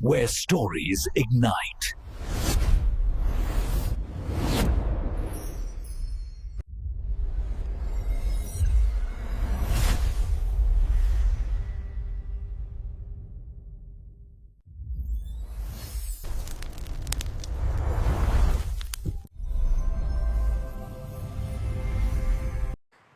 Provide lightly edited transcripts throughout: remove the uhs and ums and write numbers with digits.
where stories ignite.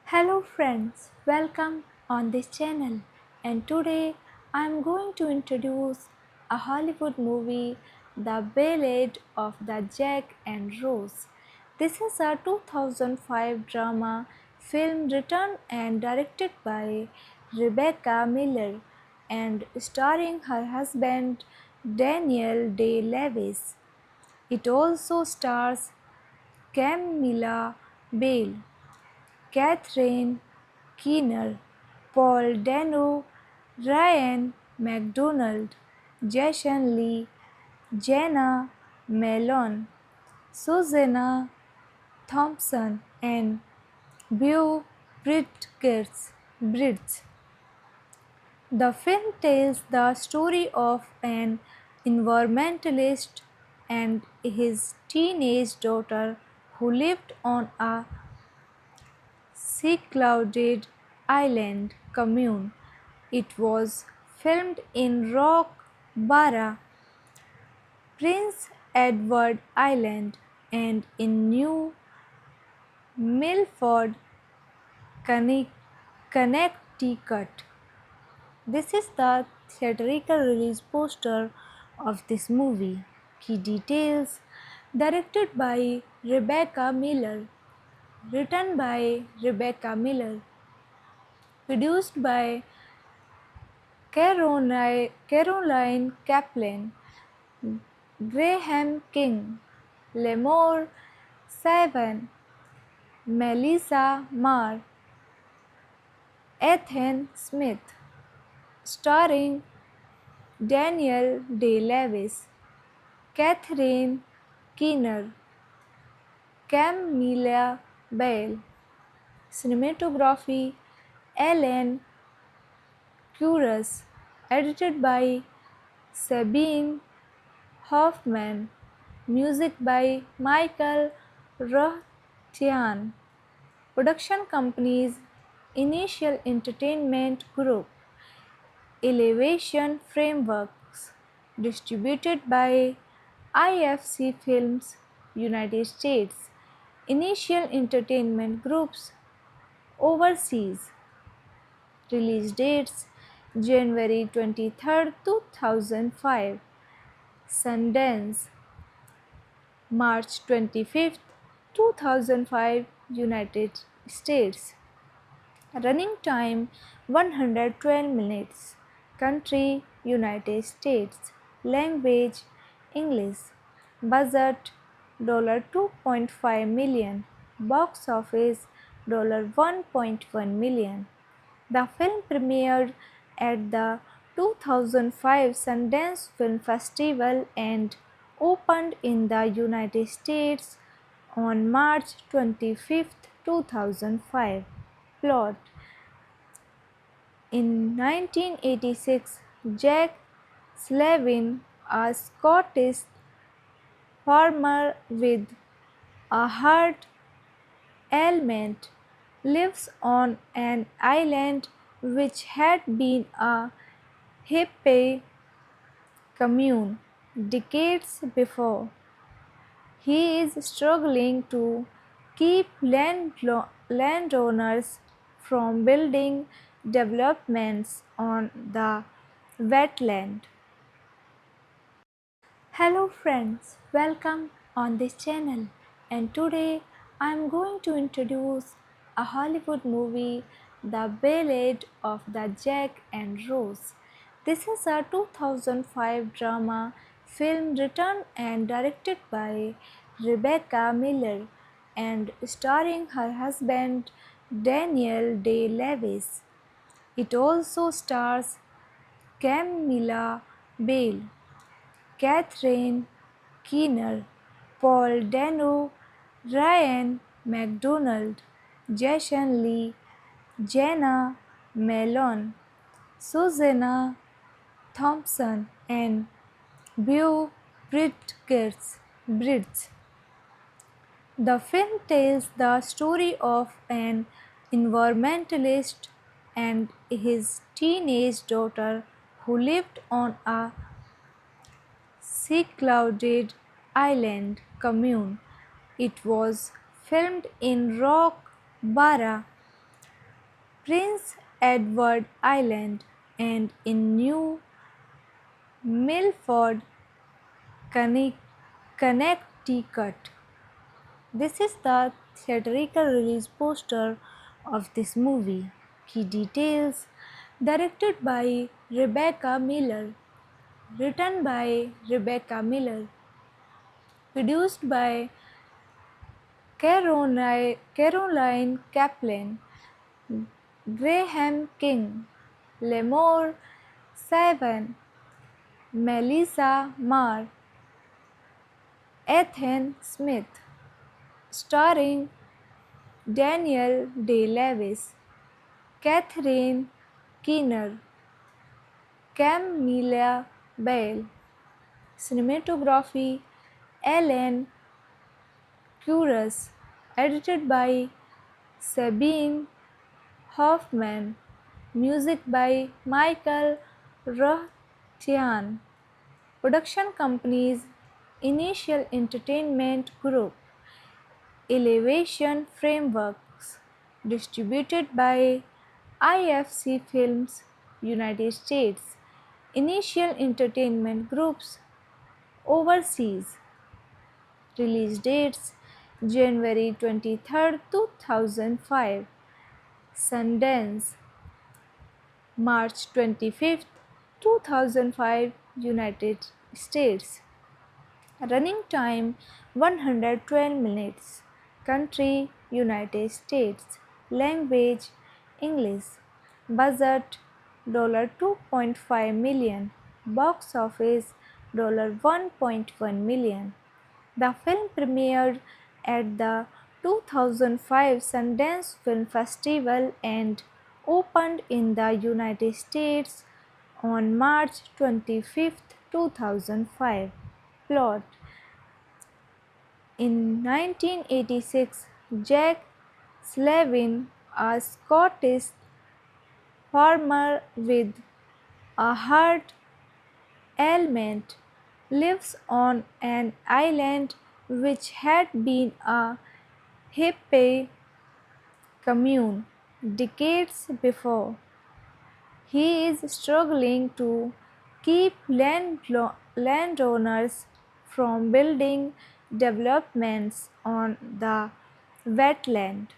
Hello friends, welcome on this channel, and today I am going to introduce a Hollywood movie, The Ballad of the Jack and Rose. This is a 2005 drama film written and directed by Rebecca Miller and starring her husband Daniel Day Lewis. It also stars Camilla Bale, Catherine Keener, Paul Dano, Ryan MacDonald, Jason Lee, Jenna Malone, Susanna Thompson, and Beau Bridges. The film tells the story of an environmentalist and his teenage daughter who lived on a secluded island commune. It was filmed in Rock Barra, Prince Edward Island, and in New Milford, Connecticut. This is the theatrical release poster of this movie. Key details: directed by Rebecca Miller, written by Rebecca Miller, produced by Caroline Kaplan, Graham King, Lemore Savan, Melissa Marr, Ethan Smith, starring Daniel Day-Lewis, Catherine Keener, Camilla Bale, cinematography Alan Kuras, edited by Sabine Hoffman, music by Michael Rothyan, production companies Initial Entertainment Group, Elevation Frameworks, distributed by IFC Films, United States, Initial Entertainment Groups, overseas. Release dates: January 23rd, 2005, Sundance, March 25th, 2005, United States. Running time 112 minutes. Country United States. Language English. Budget $2.5 million. Box office $1.1 million. The film premiered at the 2005 Sundance Film Festival and opened in the United States on March 25, 2005. Plot: in 1986, Jack Slavin, a Scottish farmer with a heart ailment, lives on an island which had been a hippie commune decades before. He is struggling to keep landowners from building developments on the wetland. Hello friends, welcome on this channel, and today I am going to introduce a Hollywood movie, The Ballad of the Jack and Rose. This is a 2005 drama film written and directed by Rebecca Miller and starring her husband Daniel Day Lewis. It also stars Camilla Bale, Catherine Keener, Paul Dano, Ryan MacDonald, Jason Lee, Jenna Malone, Susanna Thompson, and Beau Bridges. The film tells the story of an environmentalist and his teenage daughter who lived on a secluded island commune. It was filmed in Rock Barra, Prince Edward Island, and in New Milford, Connecticut. This is the theatrical release poster of this movie. Key details: directed by Rebecca Miller, written by Rebecca Miller, produced by Caroline Kaplan, Graham King, Lemore Savan, Melissa Marr, Ethan Smith, starring Daniel Day-Lewis, Catherine Keener, Camilla Bale. Cinematography Alan Kuras. Edited by Sabine Hoffman. Music by Michael Rothyan. Production companies Initial Entertainment Group, Elevation Frameworks. Distributed by IFC Films, United States. Initial Entertainment Groups, Overseas. Release dates January 23rd, 2005. Sundance March 25th, 2005, United States. Running time 112 minutes. Country United States. Language English. Budget $2.5 million. Box office $1.1 million. The film premiered at the 2005 Sundance Film Festival and opened in the United States on March 25, 2005. Plot: in 1986, Jack Slavin, a Scottish farmer with a heart ailment, lives on an island which had been a hippie commune decades before. He is struggling to keep landowners from building developments on the wetland.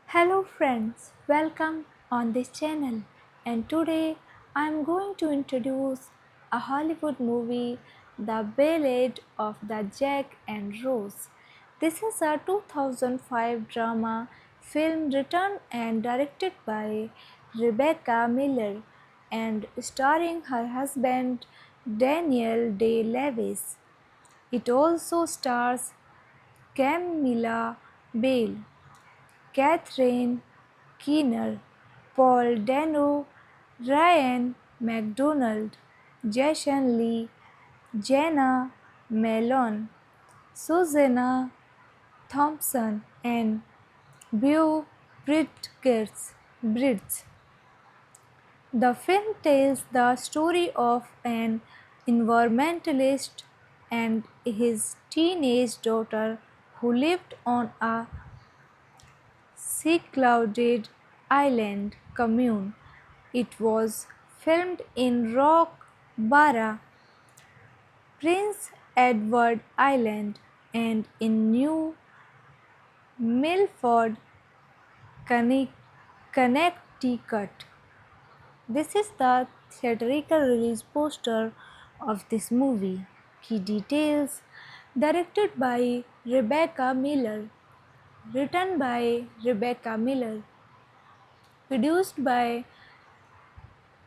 Hello friends, welcome on this channel, and today I am going to introduce a Hollywood movie, The Ballad of the Jack and Rose. This is a 2005 drama film written and directed by Rebecca Miller and starring her husband Daniel Day-Lewis. It also stars Camilla Bale, Catherine Keener, Paul Dano, Ryan McDonald, Jason Lee, Jenna Malone, Susanna Thompson, and Beau Bridges. The film tells the story of an environmentalist and his teenage daughter who lived on a secluded island commune. It was filmed in Rock Barra, Prince Edward Island, and in New Milford, Connecticut. This is the theatrical release poster of this movie. Key details: directed by Rebecca Miller, written by Rebecca Miller, produced by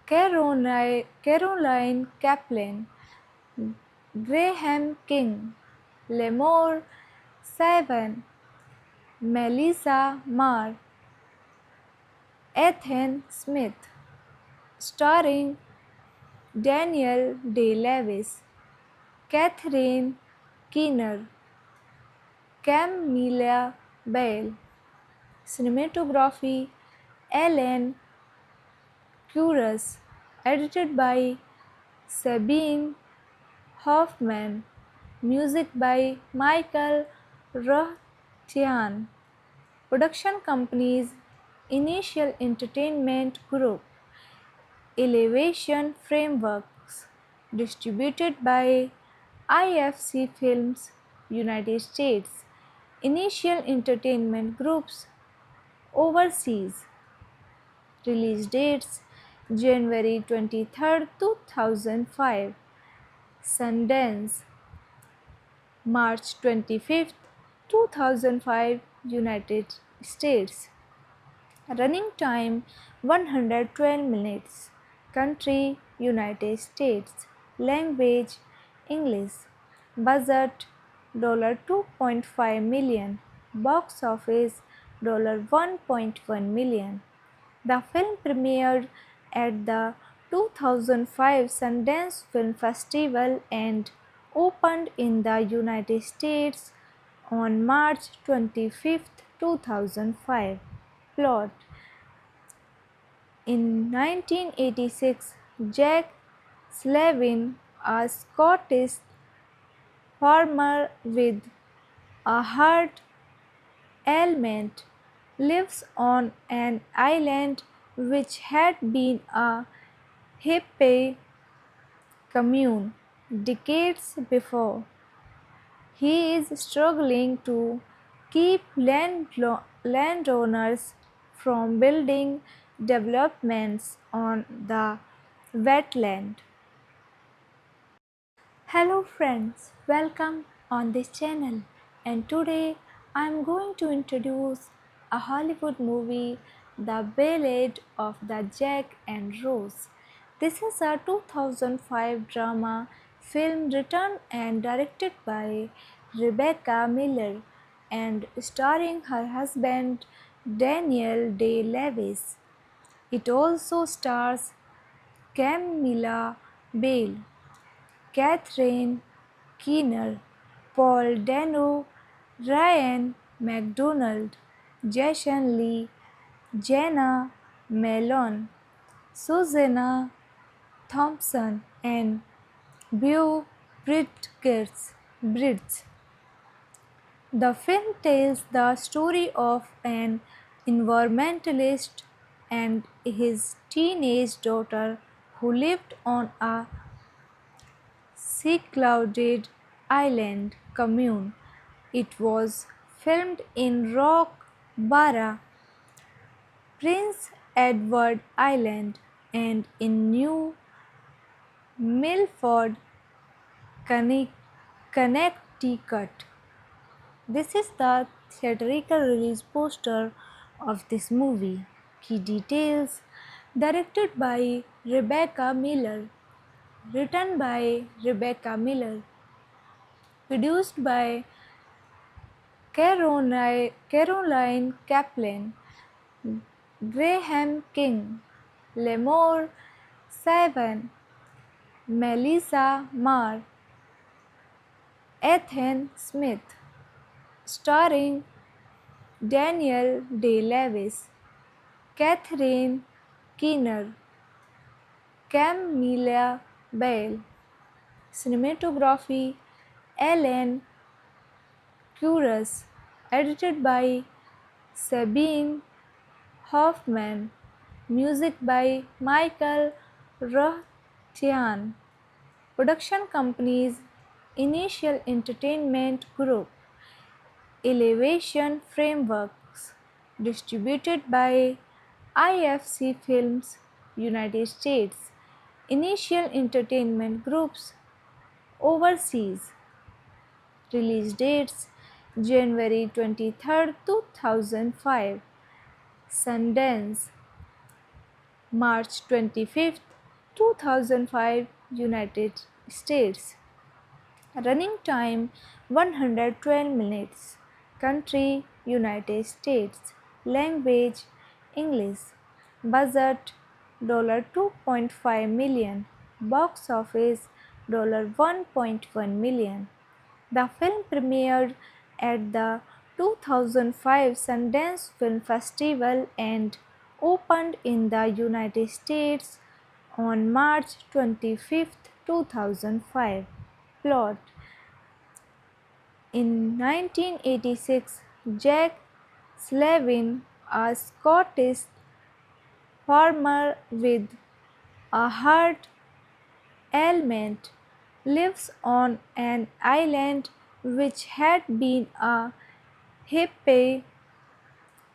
Caroline Kaplan, Graham King, Lemore Savan, Melissa Marr, Ethan Smith, starring Daniel Day-Lewis, Catherine Keener, Camilla Bale. Cinematography Alan Curious, edited by Sabine Hoffman, music by Michael Rothchian. Production companies Initial Entertainment Group, Elevation Frameworks, distributed by IFC Films, United States, Initial Entertainment Groups, overseas. Release dates January 23rd, 2005, Sundance, March 25th, 2005, United States. Running time 112 minutes. Country United States. Language English. Budget $2.5 million. Box office $1.1 million. The film premiered at the 2005 Sundance Film Festival and opened in the United States on March 25, 2005. Plot: in 1986, Jack Slavin, a Scottish farmer with a heart ailment, lives on an island which had been a hippie commune decades before. He is struggling to keep landowners from building developments on the wetland. Hello friends, welcome on this channel, and today I am going to introduce a Hollywood movie, The Ballad of the Jack and Rose. This is a 2005 drama film written and directed by Rebecca Miller and starring her husband Daniel Day-Lewis. It also stars Camilla Bale, Catherine Keener, Paul Dano, Ryan McDonald, Jason Lee, Jenna Malone, Susanna Thompson, and Beau Bridges. The film tells the story of an environmentalist and his teenage daughter who lived on a secluded island commune. It was filmed in Rock Barra, Prince Edward Island, and in New Milford, Connecticut. This is the theatrical release poster of this movie. Key details: directed by Rebecca Miller, written by Rebecca Miller, produced by Caroline Kaplan, Graham King, Lemore Savan, Melissa Marr, Ethan Smith, starring Daniel Day-Lewis, Catherine Keener, Camilla Bale. Cinematography Alan Curious, edited by Sabine Hoffman, music by Michael Rothchian. Production companies Initial Entertainment Group, Elevation Frameworks, distributed by IFC Films, United States, Initial Entertainment Groups, overseas. Release dates January 23rd, 2005, Sundance, March 25th, 2005, United States. Running time 112 minutes. Country United States. Language English. Budget $2.5 million. box office $1.1 million. The film premiered at the 2005 Sundance Film Festival and opened in the United States on March 25, 2005. Plot: in 1986, Jack Slavin, a Scottish farmer with a heart ailment, lives on an island which had been a hippie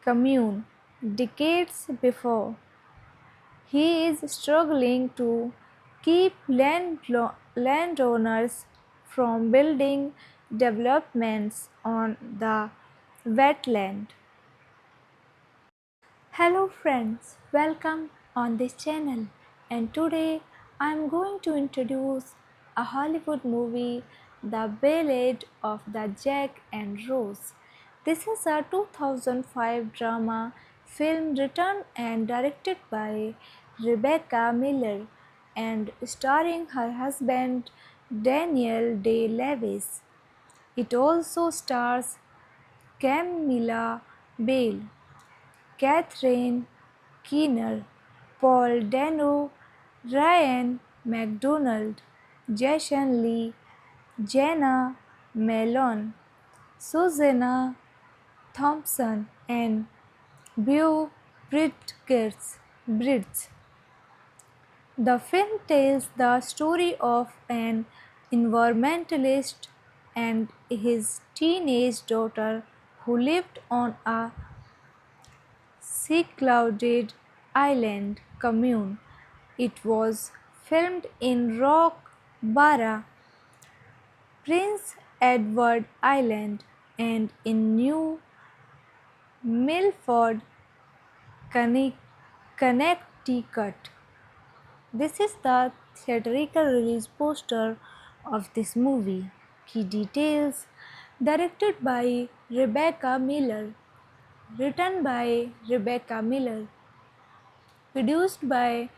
commune decades before. He is struggling to keep landowners from building developments on the wetland. Hello friends, welcome on this channel, and today I am going to introduce a Hollywood movie, The Ballad of the Jack and Rose. This is a 2005 drama film written and directed by Rebecca Miller and starring her husband Daniel Day-Lewis. It also stars Camilla Bale, Catherine Keener, Paul Dano, Ryan MacDonald, Jason Lee, Jenna Malone, Susanna Thompson, and Beau Bridges. The film tells the story of an environmentalist and his teenage daughter who lived on a secluded island commune. It was filmed in Rock Barra, Prince Edward Island, and in New Milford, Connecticut. This is the theatrical release poster of this movie. Key details: directed by Rebecca Miller, written by Rebecca Miller, produced by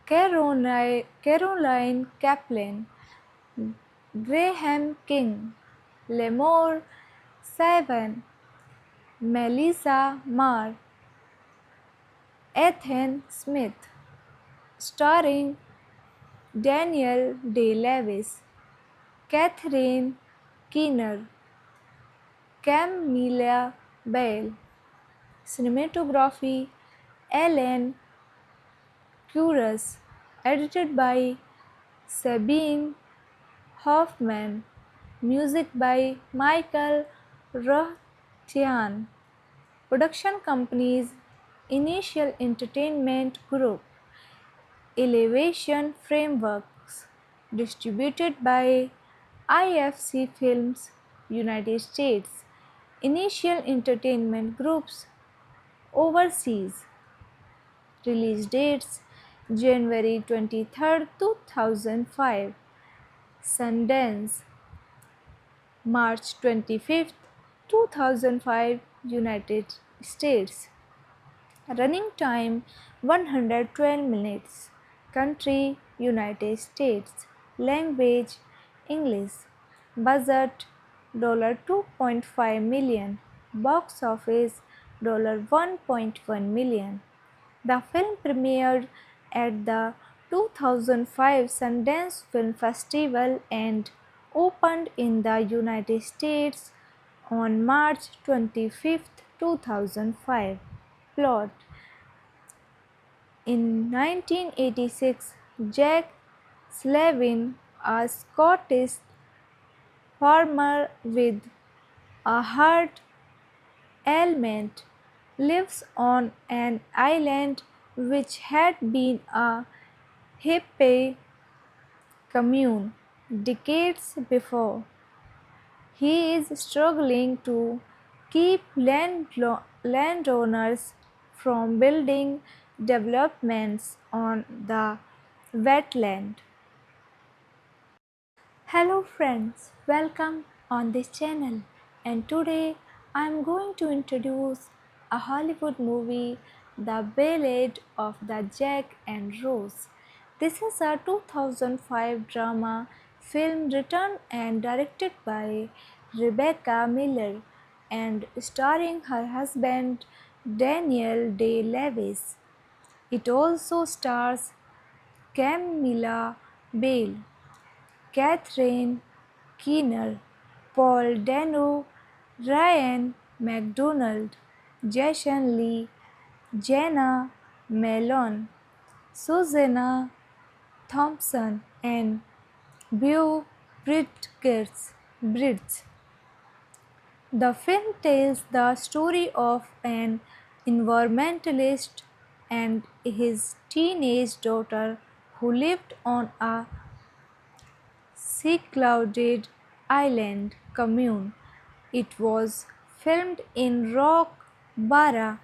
Caroline Kaplan, Graham King, Lemore Savan, Melissa Marr, Ethan Smith, starring Daniel Day-Lewis, Catherine Keener, Camilla Bale. Cinematography: Alan Curtis, edited by Sabine Hoffman, music by Michael Rothchian. Production companies: Initial Entertainment Group, Elevation Frameworks, distributed by IFC Films, United States. Initial Entertainment Groups, overseas. Release dates: January 23, 2005, Sundance, March 25, 2005, United States. Running time: 112 minutes. Country: United States. Language: English. Budget: $2.5 million. Box office: $1.1 million. The film premiered at the 2005 Sundance Film Festival and opened in the United States on March 25, 2005. Plot: in 1986, Jack Slavin, a Scottish farmer with a heart ailment, lives on an island which had been a hippie commune decades before. He is struggling to keep landowners from building developments on the wetland. Hello friends, welcome on this channel, and today I am going to introduce a Hollywood movie, The Ballad of the Jack and Rose. This is a 2005 drama film written and directed by Rebecca Miller and starring her husband Daniel Day Lewis. It also stars Camilla Bale, Catherine Keener, Paul Dano, Ryan McDonald, Jason Lee, Jenna Malone, Susanna Thompson, and Beau Bridges. The film tells the story of an environmentalist and his teenage daughter who lived on a secluded island commune. It was filmed in Rock Barra,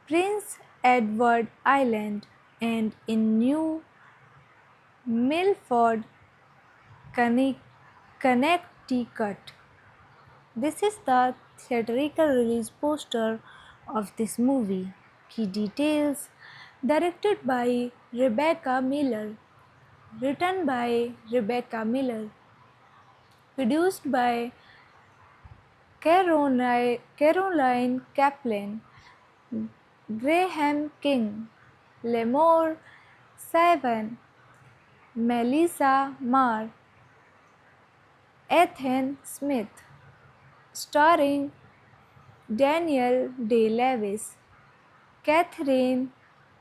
Prince Edward Island, and in New Milford, Connecticut. This is the theatrical release poster of this movie. Key details: directed by Rebecca Miller, written by Rebecca Miller, produced by Caroline Kaplan, Graham King, Lemore Savan, Melissa Marr, Ethan Smith, starring Daniel Day-Lewis, Catherine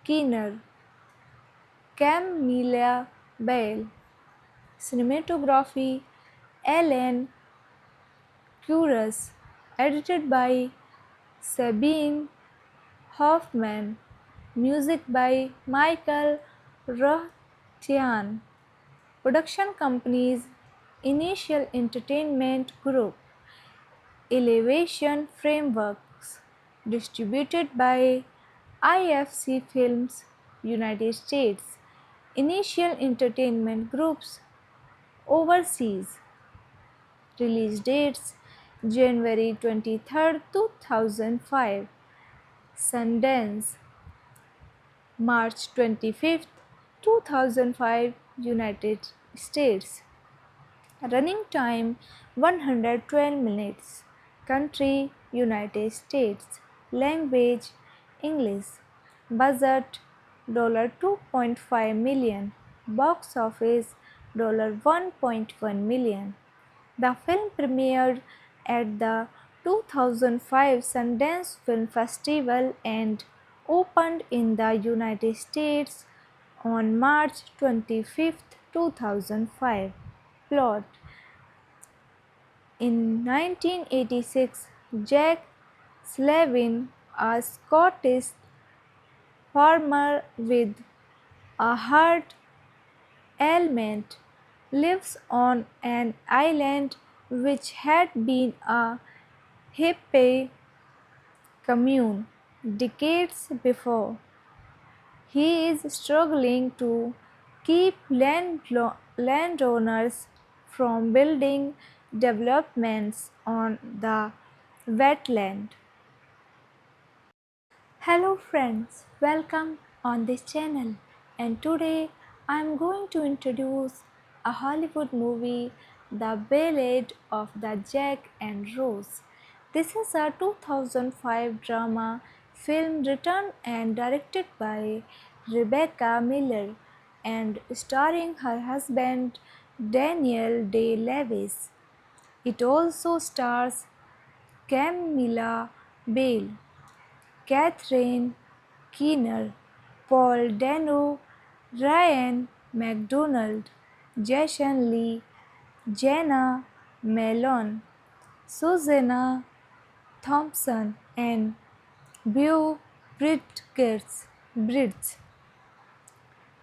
Keener, Camilla Bale, cinematography Alan Couros, edited by Sabine Hoffman, music by Michael Rothchian, production companies Initial Entertainment Group, Elevation Frameworks, distributed by IFC Films, United States, Initial Entertainment Groups, overseas. Release dates: January 23rd, 2005, Sundance, March 25th, 2005, United States. Running time 112 minutes. Country United States. Language English. Budget $2.5 million. Box office $1.1 million. The film premiered at the 2005 Sundance Film Festival and opened in the United States on March 25, 2005. Plot: in 1986, Jack Slavin, a Scottish farmer with a heart ailment, lives on an island which had been a hippie commune decades before. He is struggling to keep landowners from building developments on the wetland. Hello friends, welcome on this channel, and today I am going to introduce a Hollywood movie, The Ballad of the Jack and Rose. This is a 2005 drama film written and directed by Rebecca Miller and starring her husband Daniel Day Lewis. It also stars Camilla Bale, Catherine Keener, Paul Dano, Ryan McDonald, Jason Lee, Jenna Malone, Susanna Thompson, and Beau Bridges.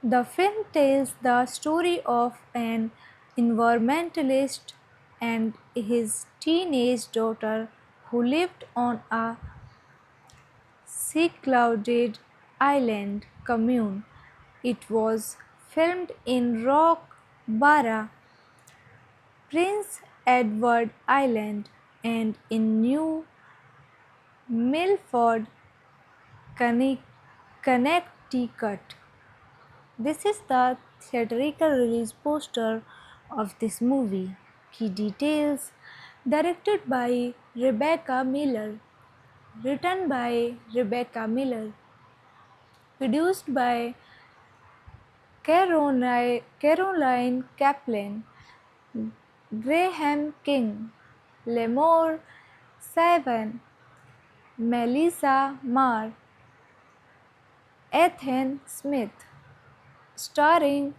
The film tells the story of an environmentalist and his teenage daughter who lived on a secluded island commune. It was filmed in Rock Barra, Prince Edward Island, and in New Milford, Connecticut. This is the theatrical release poster of this movie. Key details: directed by Rebecca Miller, written by Rebecca Miller, produced by Caroline Kaplan, Graham King, Lemore Savan, Melissa Marr, Ethan Smith, starring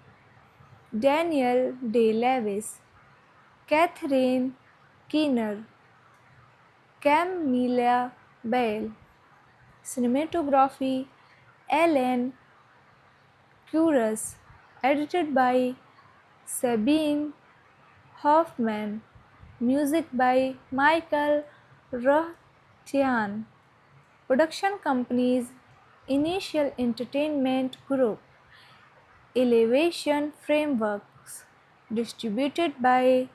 Daniel Day-Lewis, Catherine Keener, Camilla Bale. Cinematography Alan Kuras. Edited by Sabine Hoffman. Music by Michael Rothchian. Production companies Initial Entertainment Group, Elevation Frameworks, distributed by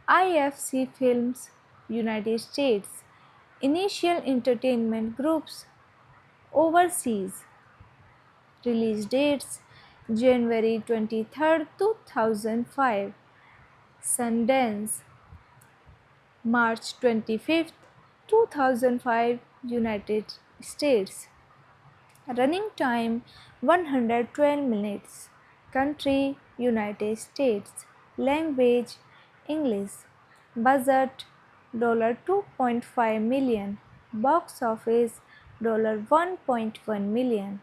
IFC Films, United States, Initial Entertainment Groups, overseas. Release dates January 23rd, 2005, Sundance, March 25th, 2005, United States. Running time 112 minutes. Country United States. Language English. Budget $2.5 million. Box office $1.1 million.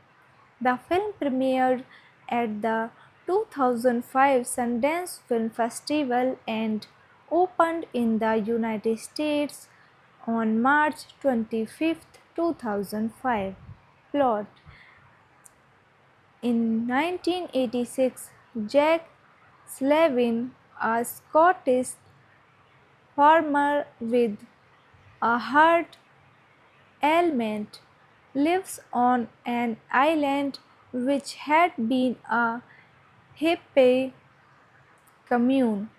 The film premiered at the 2005 Sundance Film Festival and opened in the United States on March 25, 2005. Plot: in 1986, Jack Slavin, a Scottish farmer with a heart ailment, lives on an island which had been a hippie commune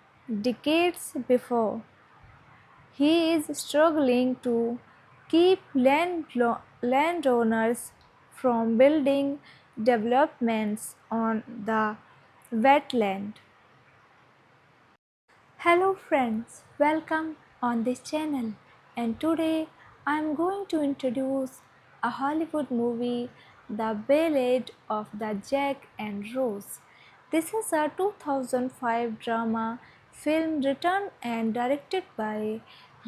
decades before. He is struggling to keep landowners from building developments on the wetland. Hello friends, welcome on this channel, and today I am going to introduce a Hollywood movie, The Ballad of the Jack and Rose. This is a 2005 drama film written and directed by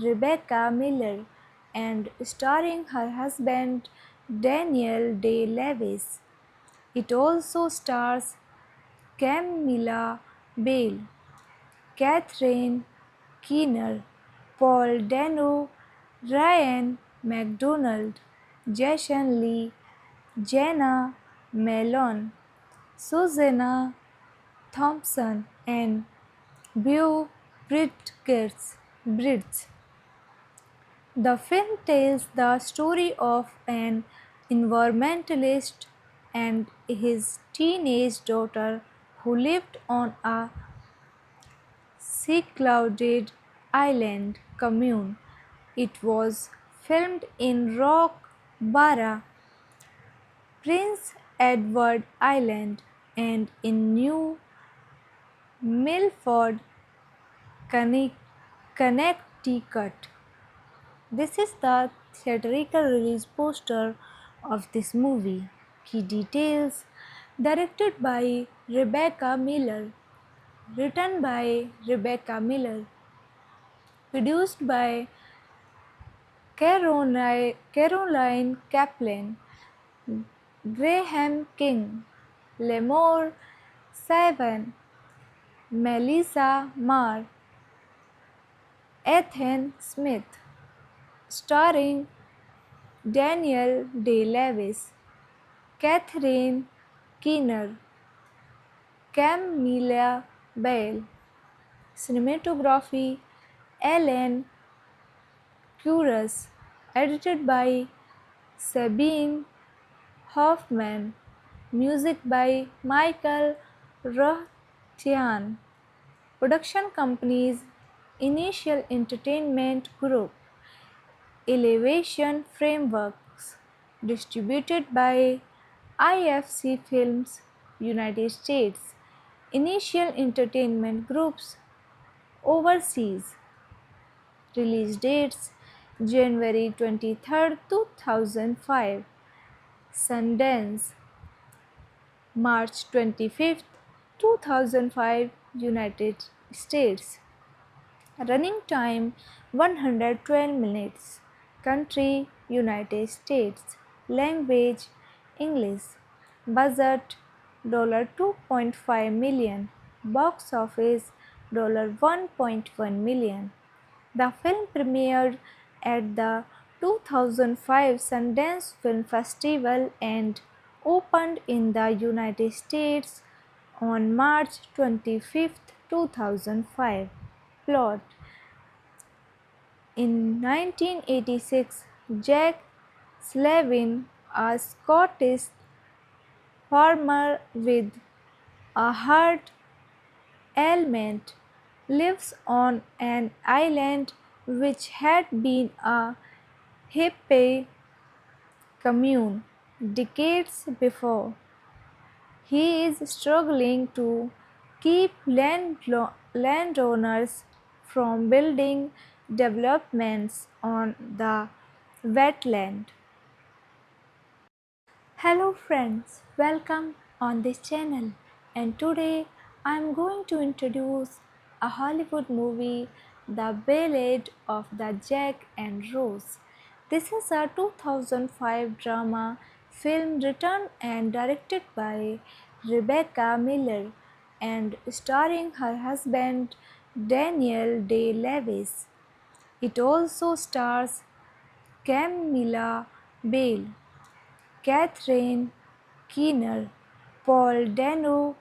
Rebecca Miller and starring her husband Daniel Day-Lewis. It also stars Camilla Bale, Catherine Keener, Paul Dano, Ryan McDonald, Jason Lee, Jenna Malone, Susanna Thompson, and Beau Bridges. The film tells the story of an environmentalist and his teenage daughter who lived on a secluded island commune. It was filmed in Rock Barra, Prince Edward Island, and in New Milford, Connecticut. This is the theatrical release poster of this movie. Key details: directed by Rebecca Miller, written by Rebecca Miller, produced by Caroline Kaplan, Graham King, Lemore Savan, Melissa Marr, Ethan Smith, starring Daniel Day-Lewis, Catherine Keener, Camilla Bale. Cinematography Alan Kuras. Edited by Sabine Hoffman. Music by Michael Rothchian. Production companies Initial Entertainment Group, Elevation Frameworks, distributed by IFC Films, United States. Initial entertainment groups overseas. Release dates January 23rd, 2005. Sundance March 25th, 2005, United States. Running time 112 minutes. Country United States. Language English. Budget $2.5 million. Box office $1.1 million. The film premiered at the 2005 Sundance Film Festival and opened in the United States on March 25, 2005. Plot: in 1986, Jack Slavin, a Scottish farmer with a heart ailment, lives on an island which had been a hippie commune decades before. He is struggling to keep landowners from building developments on the wetland. Hello friends, welcome on this channel, and today I am going to introduce a Hollywood movie, The Ballad of the Jack and Rose. This is a 2005 drama film written and directed by Rebecca Miller and starring her husband Daniel Day-Lewis. It also stars Camilla Bale, Catherine Keener, Paul Dano,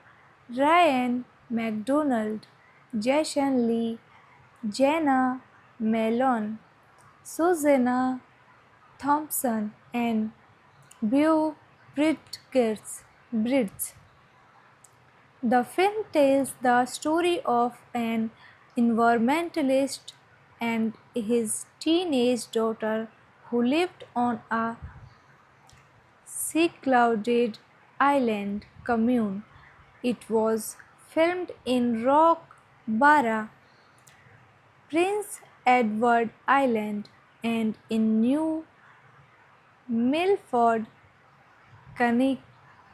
Ryan McDonald, Jason Lee, Jenna Malone, Susanna Thompson, and Beau Bridges. The film tells the story of an environmentalist and his teenage daughter who lived on a secluded island commune. It was filmed in Rock Barra, Prince Edward Island, and in New Milford,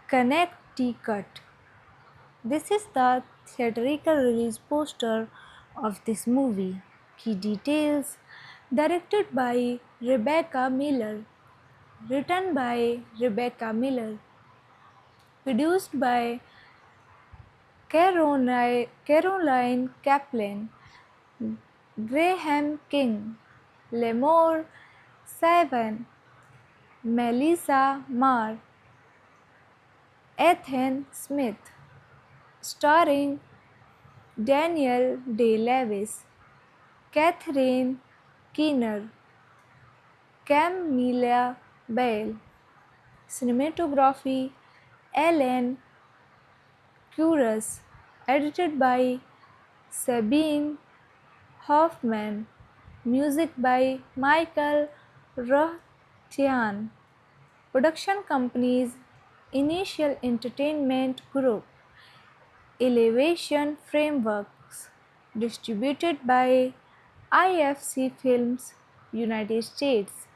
Connecticut. This is the theatrical release poster of this movie. Key details: directed by Rebecca Miller, written by Rebecca Miller, produced by Caroline Kaplan, Graham King, Lemore Savan, Melissa Marr, Ethan Smith, starring Daniel Day-Lewis, Catherine Keener, Camilla Bale. Cinematography Alan Curtis, edited by Sabine Hoffman, music by Michael Rothchian. Production companies: Initial Entertainment Group, Elevation Frameworks, distributed by IFC Films, United States.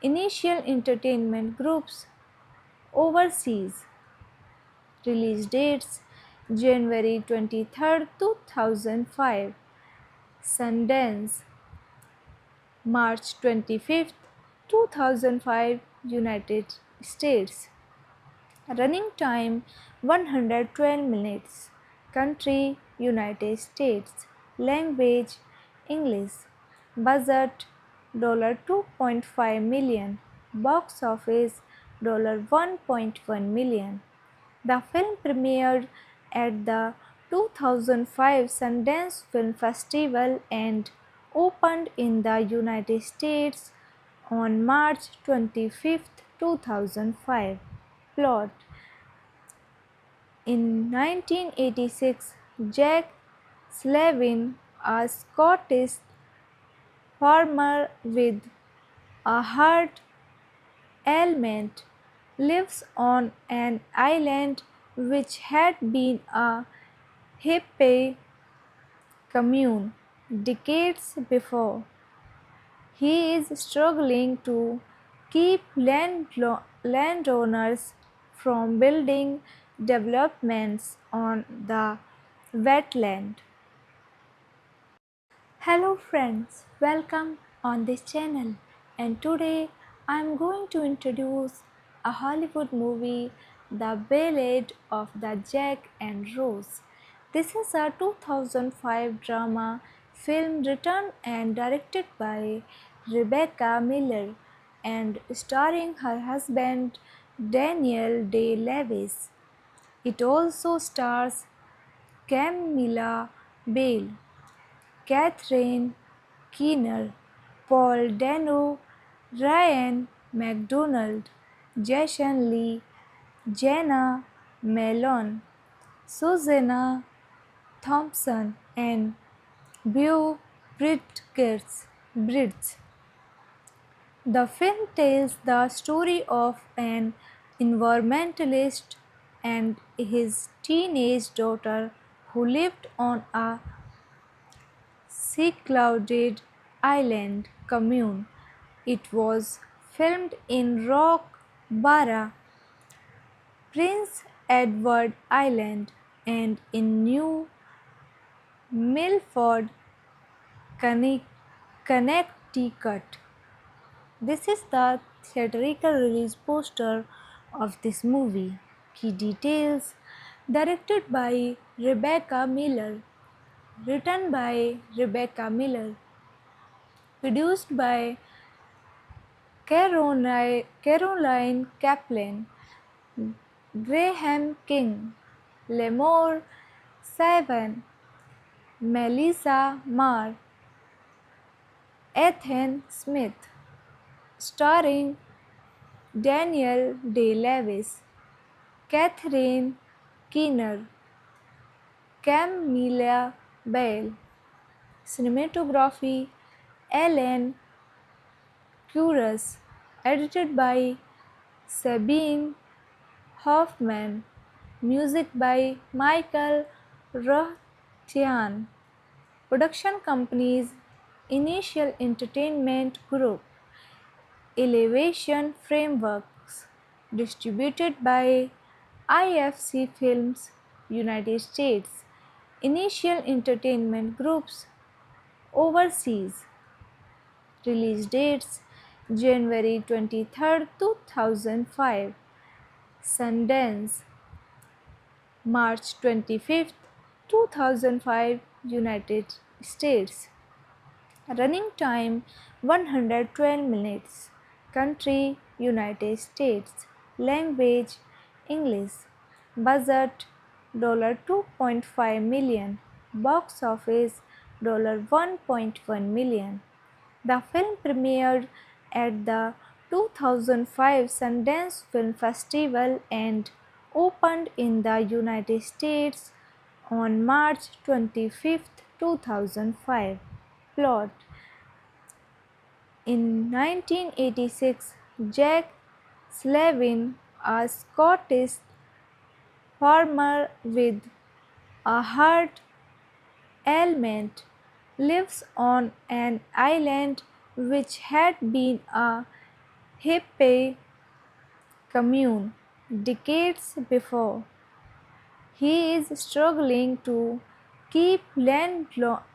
Initial Entertainment Groups overseas. Release dates January 23rd, 2005. Sundance March 25th, 2005, United States. Running time 112 minutes. Country United States. Language English. Budget $2.5 million. Box office $1.1 million. The film premiered at the 2005 Sundance Film Festival and opened in the United States on March 25, 2005. Plot: in 1986, Jack Slavin, a Scottish farmer with a heart ailment, lives on an island which had been a hippie commune decades before. He is struggling to keep landowners from building developments on the wetland. Hello friends, welcome on this channel, and today I am going to introduce a Hollywood movie, The Ballad of the Jack and Rose. This is a 2005 drama film written and directed by Rebecca Miller and starring her husband Daniel Day-Lewis. It also stars Camilla Bale, Catherine Keener, Paul Dano, Ryan MacDonald, Jason Lee, Jenna Malone, Susanna Thompson, and Beau Bridges. The film tells the story of an environmentalist and his teenage daughter who lived on a secluded island commune. It was filmed in Rock Barra, Prince Edward Island, and in New Milford, Connecticut. This is the theatrical release poster of this movie. Key details: directed by Rebecca Miller, written by Rebecca Miller, produced by Caroline Kaplan, Graham King, Lemore Savan, Melissa Marr, Ethan Smith, starring Daniel Day-Lewis, Catherine Keener, Camilla Bale, cinematography Alan Kuras, edited by Sabine Hoffman, music by Michael Rothchian, production companies Initial Entertainment Group, Elevation Frameworks, distributed by IFC Films, United States, Initial Entertainment Groups, overseas. Release dates: January 23rd, 2005, Sundance, March 25th, 2005, United States. Running time 112 minutes. Country United States. Language English. Budget $2.5 million. Box office $1.1 million. The film premiered at the 2005 Sundance Film Festival and opened in the United States on March 25, 2005. Plot: in 1986, Jack Slavin, a Scottish farmer with a heart ailment, lives on an island which had been a hippie commune decades before. He is struggling to keep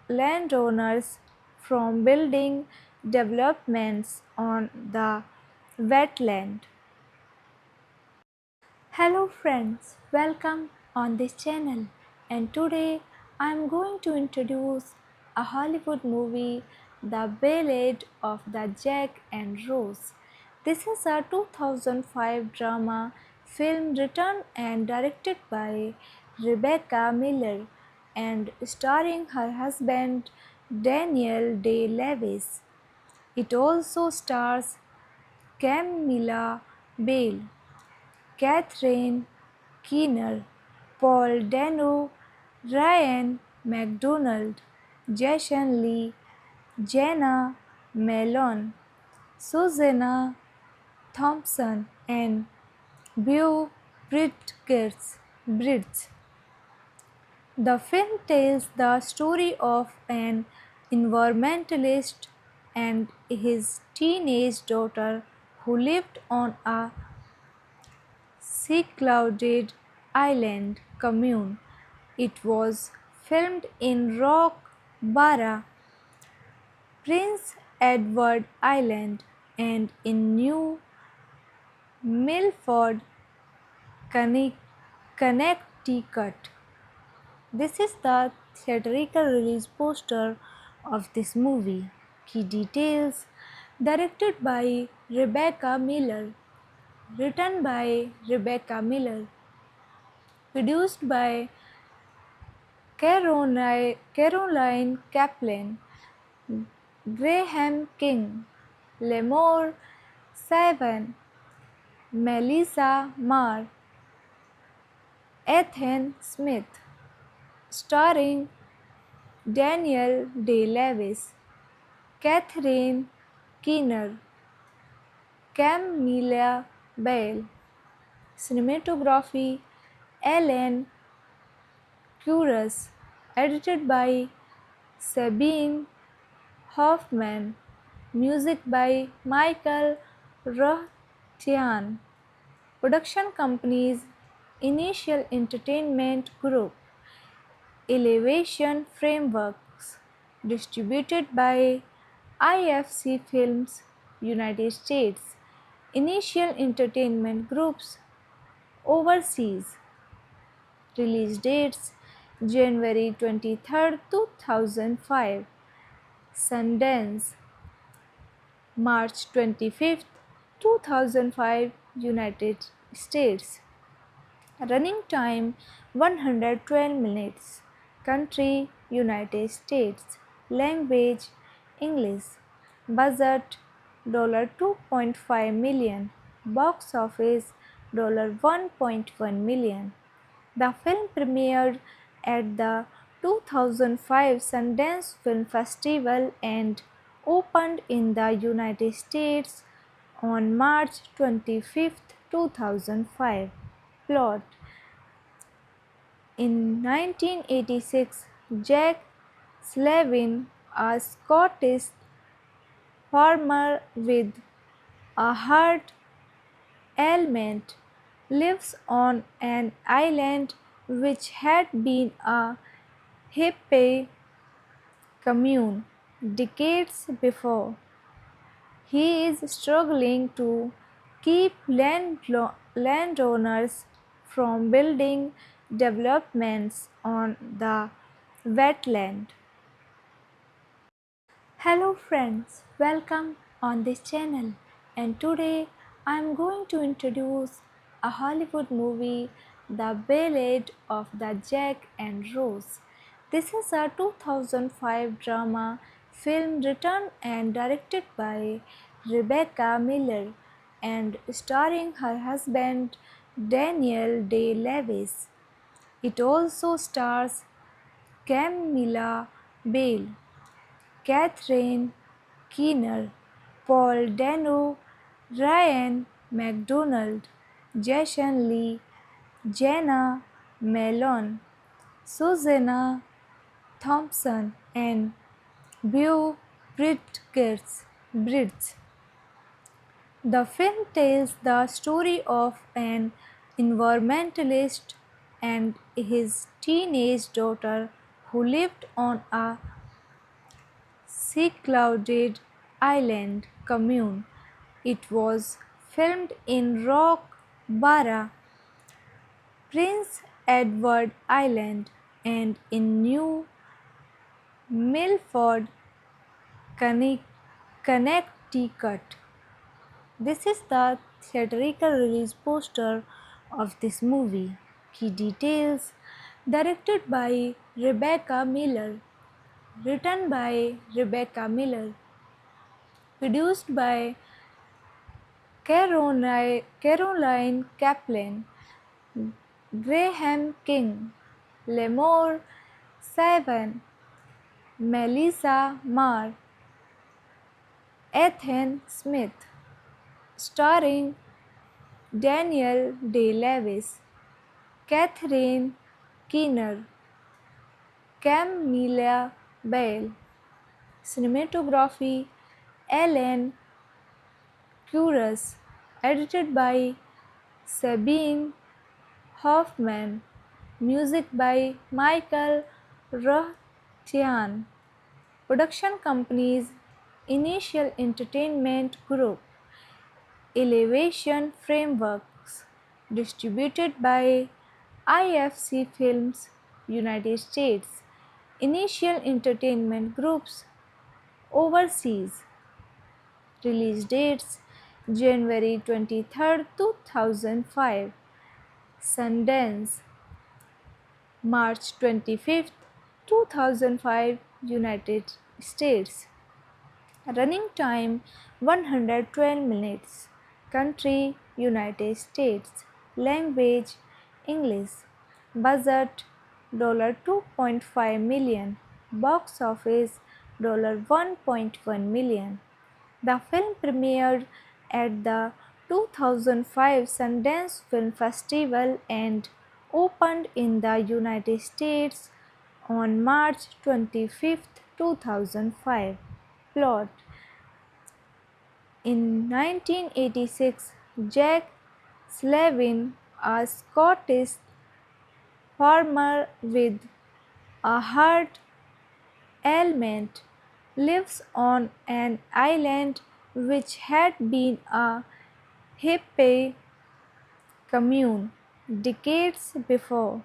landowners from building developments on the wetland. Hello friends, welcome on this channel, and today I am going to introduce a Hollywood movie, The Ballad of the Jack and Rose. This is a 2005 drama film written and directed by Rebecca Miller and starring her husband Daniel Day-Lewis. It also stars Camilla Bale, Catherine Keener, Paul Dano, Ryan MacDonald, Jason Lee, Jenna Malone, Susanna Thompson, and Beau Bridges. Bridge. The film tells the story of an environmentalist and his teenage daughter who lived on a secluded island commune. It was filmed in Rock Barra, Prince Edward Island, and in New Milford, Connecticut. This is the theatrical release poster of this movie. Key details: directed by Rebecca Miller, written by Rebecca Miller, produced by Caroline Kaplan, Graham King, Lemore Savan, Melissa Marr, Ethan Smith, starring Daniel Day-Lewis, Catherine Keener, Camilla Bale, cinematography Alan Kuras, edited by Sabine Hoffman, music by Michael Rothyan, production companies Initial Entertainment Group, Elevation Frameworks, distributed by IFC Films, United States, Initial Entertainment Groups, overseas. Release dates: January 23rd, 2005, Sundance, March 25th, 2005, United States. Running time 112 minutes. Country United States. Language English. Budget $2.5 million. Box office $1.1 million. The film premiered at the 2005 Sundance Film Festival and opened in the United States on March 25, 2005. Plot: in 1986, Jack Slavin, a Scottish farmer with a heart ailment, lives on an island which had been a hippie commune decades before. He is struggling to keep landowners from building developments on the wetland. Hello friends, welcome on this channel, and today I am going to introduce a Hollywood movie, The Ballad of the Jack and Rose. This is a 2005 drama film written and directed by Rebecca Miller and starring her husband Daniel Day-Lewis. It also stars Camilla Bale, Catherine Keener, Paul Dano, Ryan McDonald, Jason Lee, Jenna Malone, Susanna Thompson, and Beau Bridges. The film tells the story of an environmentalist and his teenage daughter who lived on a secluded island commune. It was filmed in Rock Barra, Prince Edward Island, and in New Milford, Connecticut. This is the theatrical release poster of this movie. Key details: directed by Rebecca Miller, written by Rebecca Miller, produced by Caroline Kaplan, Graham King, Lemore Savan, Melissa Marr, Ethan Smith, starring Daniel Day-Lewis, Catherine Keener, Camilla Bale. Cinematography Alan Curious. Edited by Sabine Hoffman. Music by Michael Rothchian. Production companies Initial Entertainment Group, Elevation Frameworks, distributed by IFC Films, United States, Initial Entertainment Groups, overseas. Release dates January 23rd, 2005, Sundance, March 25th, 2005, United States. Running time 112 minutes. Country United States. Language English. Budget $2.5 million. Box office $1.1 million. The film premiered at the 2005 Sundance Film Festival and opened in the United States on March 25, 2005. Plot: in 1986, Jack Slavin, a Scottish farmer with a heart ailment, lives on an island which had been a hippie commune decades before.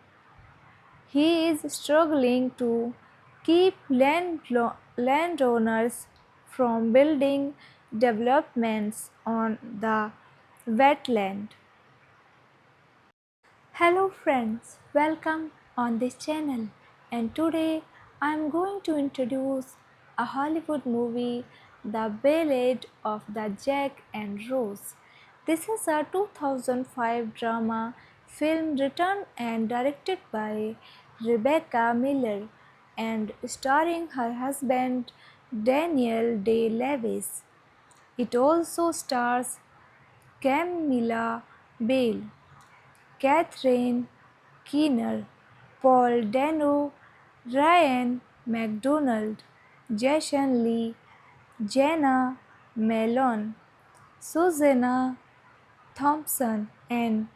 He is struggling to keep landowners from building developments on the wetland. Hello friends, welcome on this channel, and today I am going to introduce a Hollywood movie, The Ballad of the Jack and Rose. This is a 2005 drama film written and directed by Rebecca Miller and starring her husband Daniel Day-Lewis. It also stars Camilla Bale, Catherine Keener, Paul Dano, Ryan McDonald, Jason Lee, Jenna Malone, Susanna Thompson, and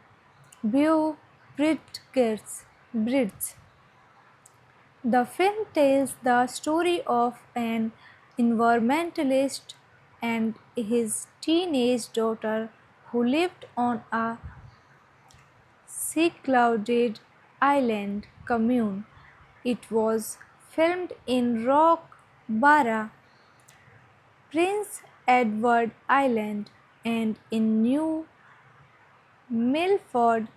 Beau Bridges. The film tells the story of an environmentalist and his teenage daughter who lived on a secluded island commune. It was filmed in Rock Barra, Prince Edward Island, and in New Milford,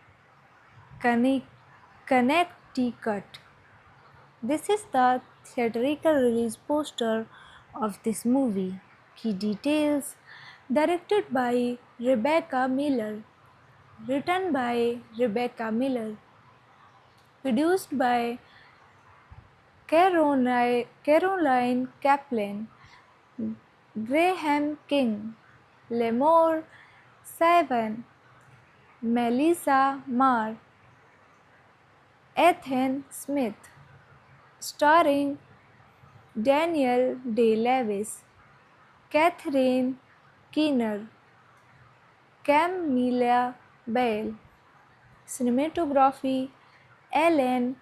Connecticut. This is the theatrical release poster of this movie. Key details: directed by Rebecca Miller, written by Rebecca Miller, produced by Caroline Kaplan, Graham King, Lemore Savan, Melissa Marr, Ethan Smith, starring Daniel Day-Lewis, Catherine Keener, Camilla Bale. Cinematography Alan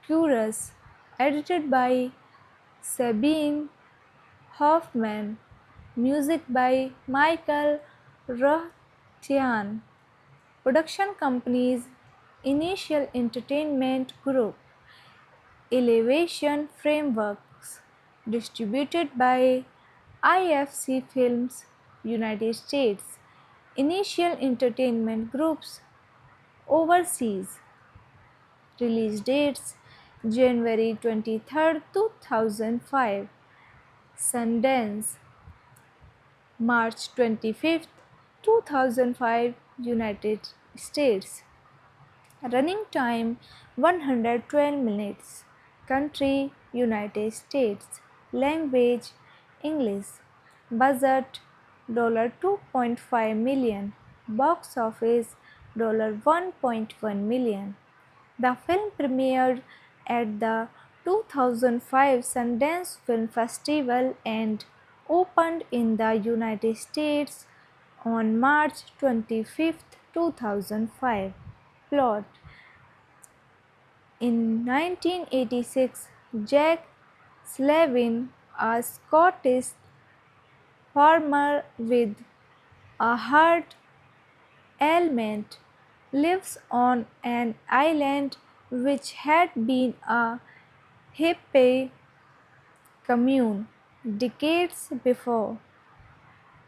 Curious. Edited by Sabine Hoffman. Music by Michael Rothchian. Production companies Initial Entertainment Group, Elevation Frameworks, distributed by IFC Films, United States, Initial Entertainment Groups, overseas. Release dates January 23rd, 2005, Sundance, March 25th, 2005, United States. Running time 112 minutes. Country United States. Language English. Budget $2.5 million. Box office $1.1 million. The film premiered at the 2005 Sundance Film Festival and opened in the United States on March 25, 2005. Plot: in 1986, Jack Slavin, a Scottish farmer with a heart ailment, lives on an island which had been a hippie commune decades before.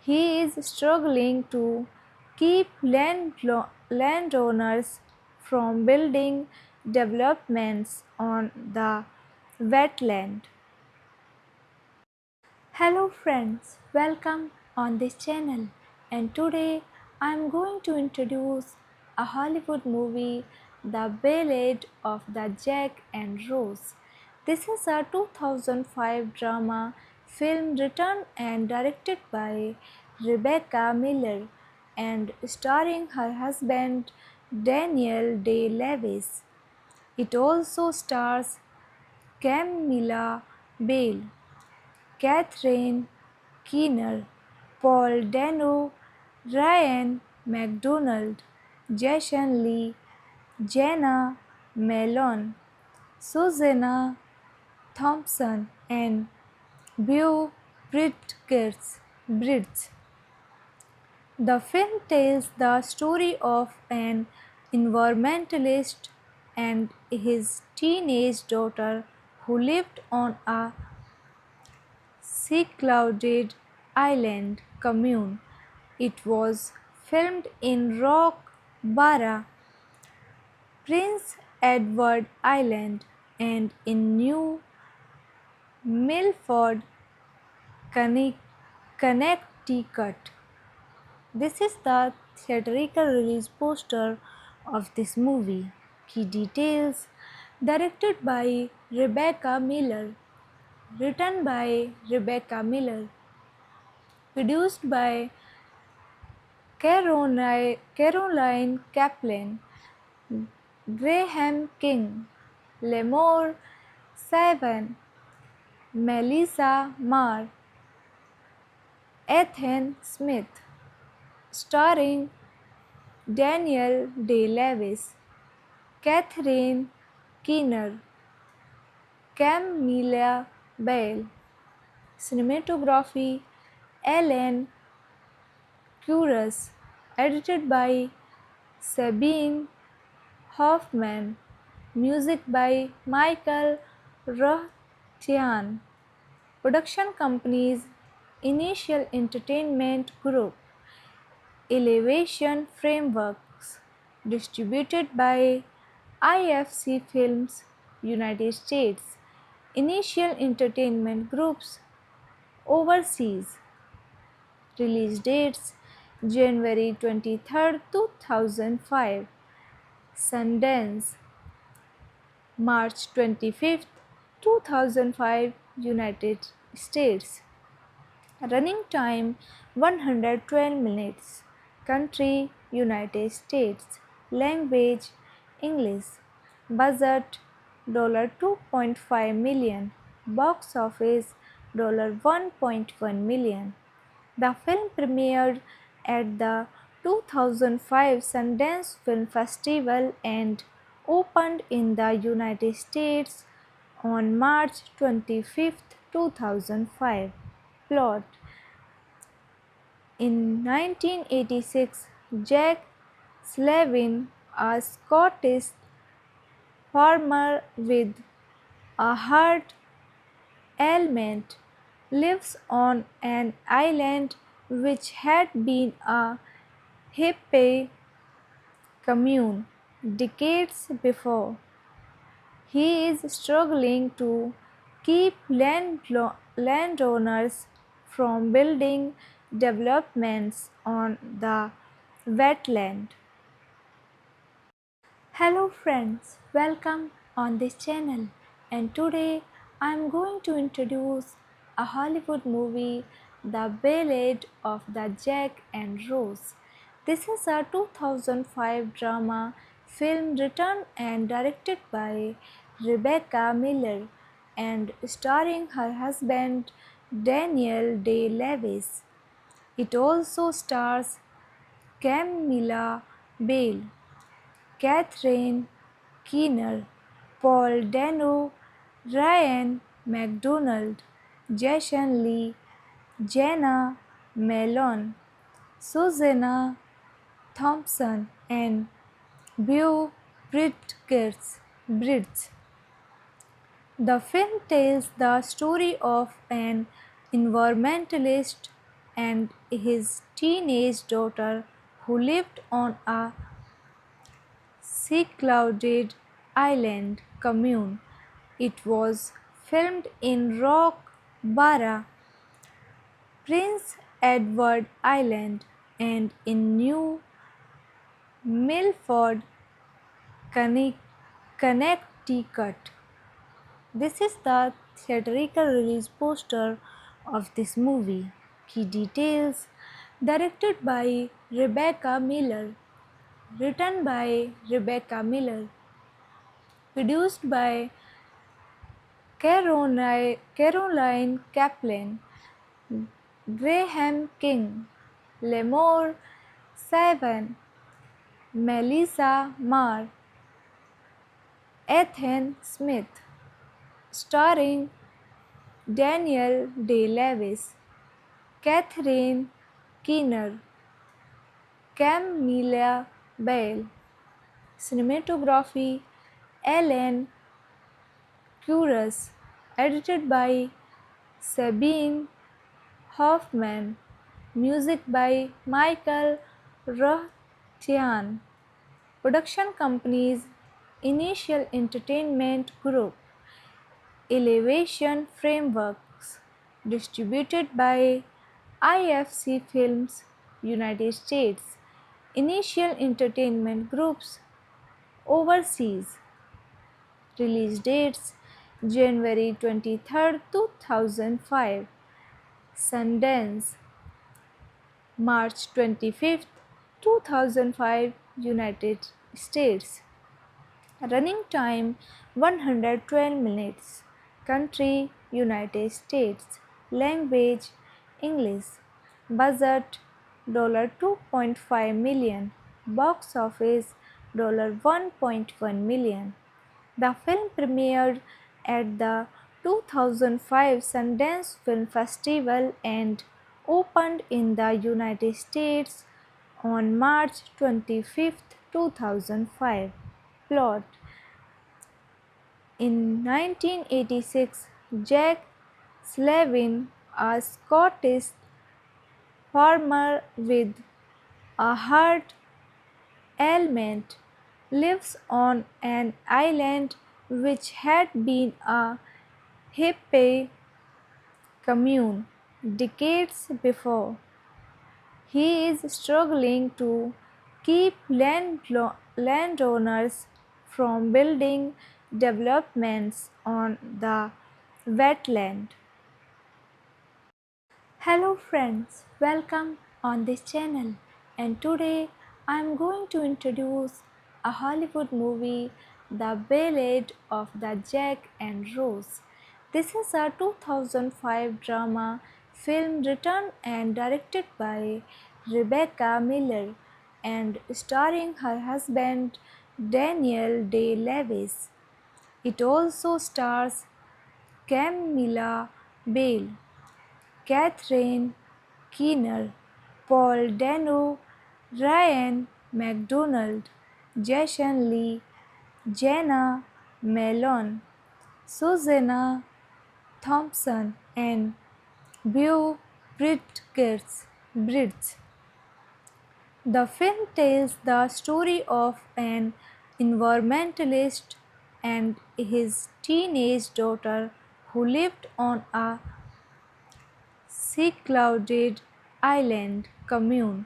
He is struggling to keep landowners from building developments on the wetland. Hello friends, welcome on this channel, and today I am going to introduce a Hollywood movie, The Ballad of the Jack and Rose. This is a 2005 drama film written and directed by Rebecca Miller and starring her husband Daniel Day-Lewis. It also stars Camilla Bale, Catherine Keener, Paul Dano, Ryan McDonald, Jason Lee, Jenna Malone, Susanna Thompson, and Beau Bridges. The film tells the story of an environmentalist and his teenage daughter who lived on a secluded island commune. It was filmed in Rock Barra, Prince Edward Island, and in New Milford, Connecticut. This is the theatrical release poster of this movie. Key details: directed by Rebecca Miller, written by Rebecca Miller, produced by Caroline Kaplan, Graham King, Lemore Savan, Melissa Marr, Ethan Smith, starring Daniel Day-Lewis, Catherine Keener, Camilla Bale. Cinematography: Alan Curtis, edited by Sabine Hoffman, music by Michael Rothyan. Production companies: Initial Entertainment Group, Elevation Frameworks, distributed by IFC Films, United States. Initial Entertainment Groups, overseas. Release dates: January 23, 2005, Sundance, March 25, 2005, United States. Running time: 112 minutes. Country: United States. Language: English. Budget: $2.5 million. Box office: $1.1 million. The film premiered at the 2005 Sundance Film Festival and opened in the United States on March 25, 2005. Plot: in 1986, Jack Slavin, a Scottish farmer with a heart ailment, lives on an island which had been a hippie commune decades before. He is struggling to keep landowners from building developments on the wetland. Hello friends, welcome on this channel, and today I am going to introduce a Hollywood movie, The Ballad of the Jack and Rose. This is a 2005 drama film written and directed by Rebecca Miller and starring her husband Daniel Day Lewis. It also stars Camilla Bale, Catherine Keener, Paul Dano, Ryan McDonald, Jason Lee, Jenna Malone, Susanna Thompson, and Beau Bridges. The film tells the story of an environmentalist and his teenage daughter who lived on a secluded island commune. It was filmed in Rock Barra, Prince Edward Island, and in New Milford, Connecticut. This is the theatrical release poster of this movie. Key details: directed by Rebecca Miller, written by Rebecca Miller, produced by Caroline Kaplan, Graham King, Lemore Savan, Melissa Marr, Ethan Smith, starring Daniel Day-Lewis, Catherine Keener, Camilla Bale, cinematography Alan Kuras, edited by Sabine Hoffman, music by Michael Rothchian, production companies Initial Entertainment Group, Elevation Frameworks, distributed by IFC Films, United States, Initial Entertainment Groups, overseas. Release dates: January 23rd, 2005, Sundance, March 25th, 2005, United States. Running time 112 minutes. Country United States. Language English. Budget $2.5 million. Box office $1.1 million. The film premiered at the 2005 Sundance Film Festival and opened in the United States on March 25, 2005. Plot: in 1986, Jack Slavin, a Scottish farmer with a heart ailment, lives on an island which had been a hippie commune decades before. He is struggling to keep landowners from building developments on the wetland. Hello friends, welcome on this channel, and today I am going to introduce a Hollywood movie, The Ballad of the Jack and Rose. This is a 2005 drama film written and directed by Rebecca Miller and starring her husband Daniel Day Lewis. It also stars Camilla Bale, Catherine Keener, Paul Dano, Ryan McDonald, Jason Lee, Jenna Malone, Susanna Thompson, and Beau Bridges. The film tells the story of an environmentalist and his teenage daughter who lived on a secluded island commune.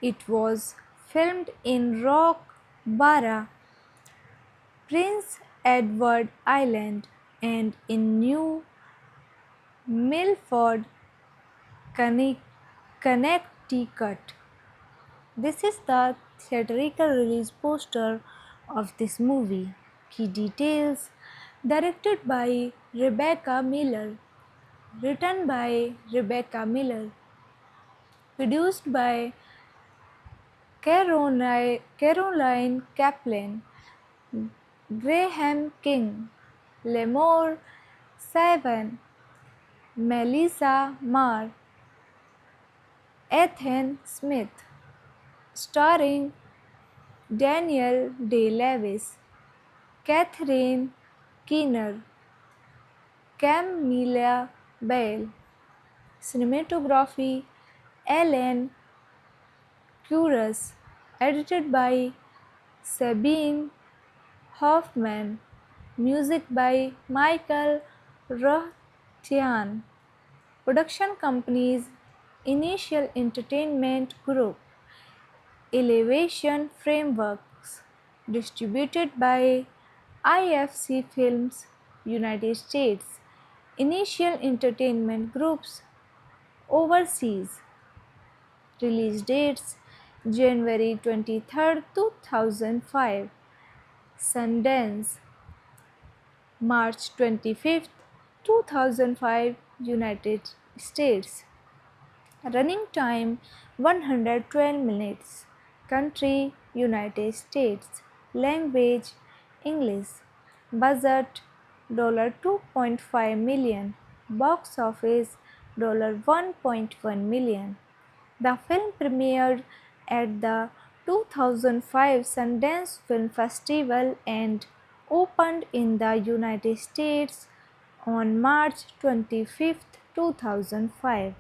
It was filmed in Rock Barra, Prince Edward Island, and in New Milford, Connecticut. This is the theatrical release poster of this movie. Key details: directed by Rebecca Miller, written by Rebecca Miller, produced by Caroline Kaplan, Graham King, Lemore Savan, Melissa Marr, Ethan Smith, starring Daniel Day-Lewis, Catherine Keener, Camilla Bale, cinematography Alan Kuras, edited by Sabine Hoffman, music by Michael Rothchian, production companies Initial Entertainment Group, Elevation Frameworks, distributed by IFC Films, United States, Initial Entertainment Groups, overseas. Release dates: January 23rd, 2005, Sundance, March 25th, 2005, United States. Running time 112 minutes. Country United States. Language English. Budget $2.5 million. Box office $1.1 million. The film premiered at the 2005 Sundance Film Festival and opened in the United States on March 25, 2005.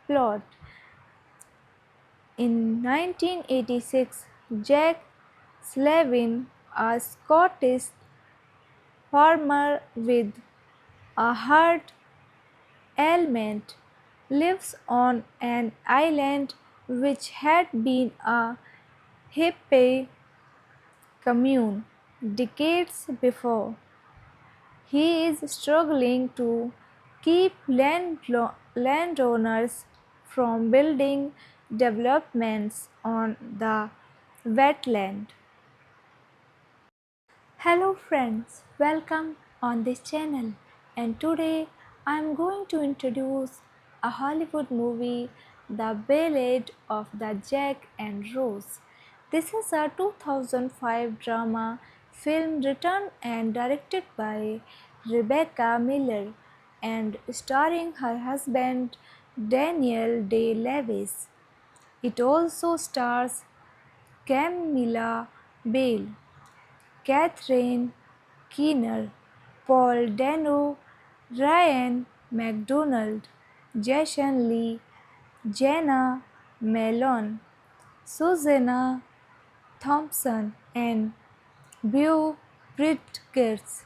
Plot: in 1986, Jack Slavin, a Scottish farmer with a heart ailment, lives on an island which had been a hippie commune decades before. He is struggling to keep landowners from building developments on the wetland. Hello friends, welcome on this channel, and today I am going to introduce a Hollywood movie, The Ballad of the Jack and Rose. This is a 2005 drama film written and directed by Rebecca Miller and starring her husband Daniel Day-Lewis. It also stars Camilla Bale, Catherine Keener, Paul Dano, Ryan McDonald, Jason Lee, Jenna Malone, Susanna Thompson, and Beau Bridges.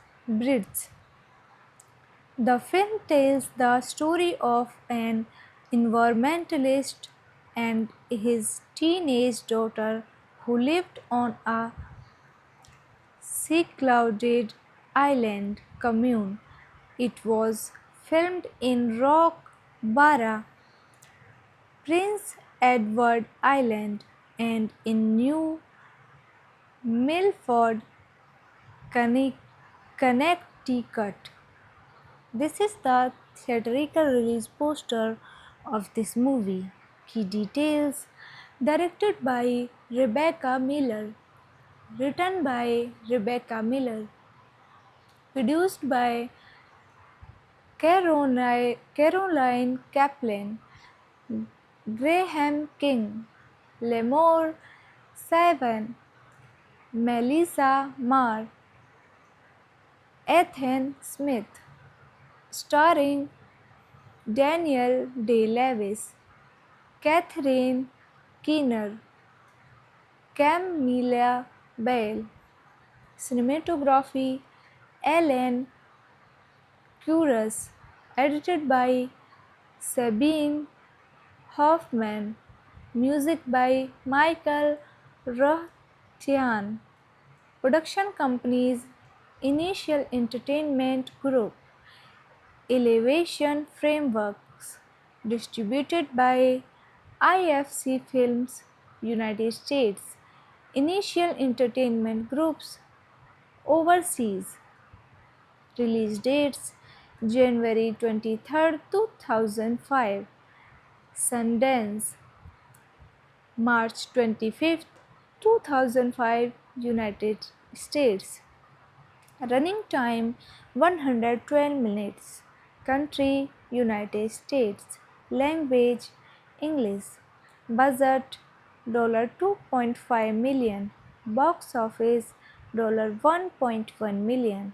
The film tells the story of an environmentalist and his teenage daughter who lived on a secluded island commune. It was filmed in Rock Barra, Prince Edward Island, and in New Milford, Connecticut. This is the theatrical release poster of this movie. Key details: directed by Rebecca Miller, written by Rebecca Miller, produced by Caroline Kaplan, Graham King, Lemore Savan, Melissa Marr, Ethan Smith, starring Daniel Day-Lewis, Catherine Keener, Camilla Bale, cinematography Alan Kuras, edited by Sabine Hoffman, music by Michael Rothchian, production companies Initial Entertainment Group, Elevation Frameworks, distributed by IFC Films, United States. Initial entertainment groups overseas. Release dates January 23rd, 2005. Sundance March 25th, 2005, United States. Running time 112 minutes. Country United States. Language English. Budget $2.5 million. Box office $1.1 million.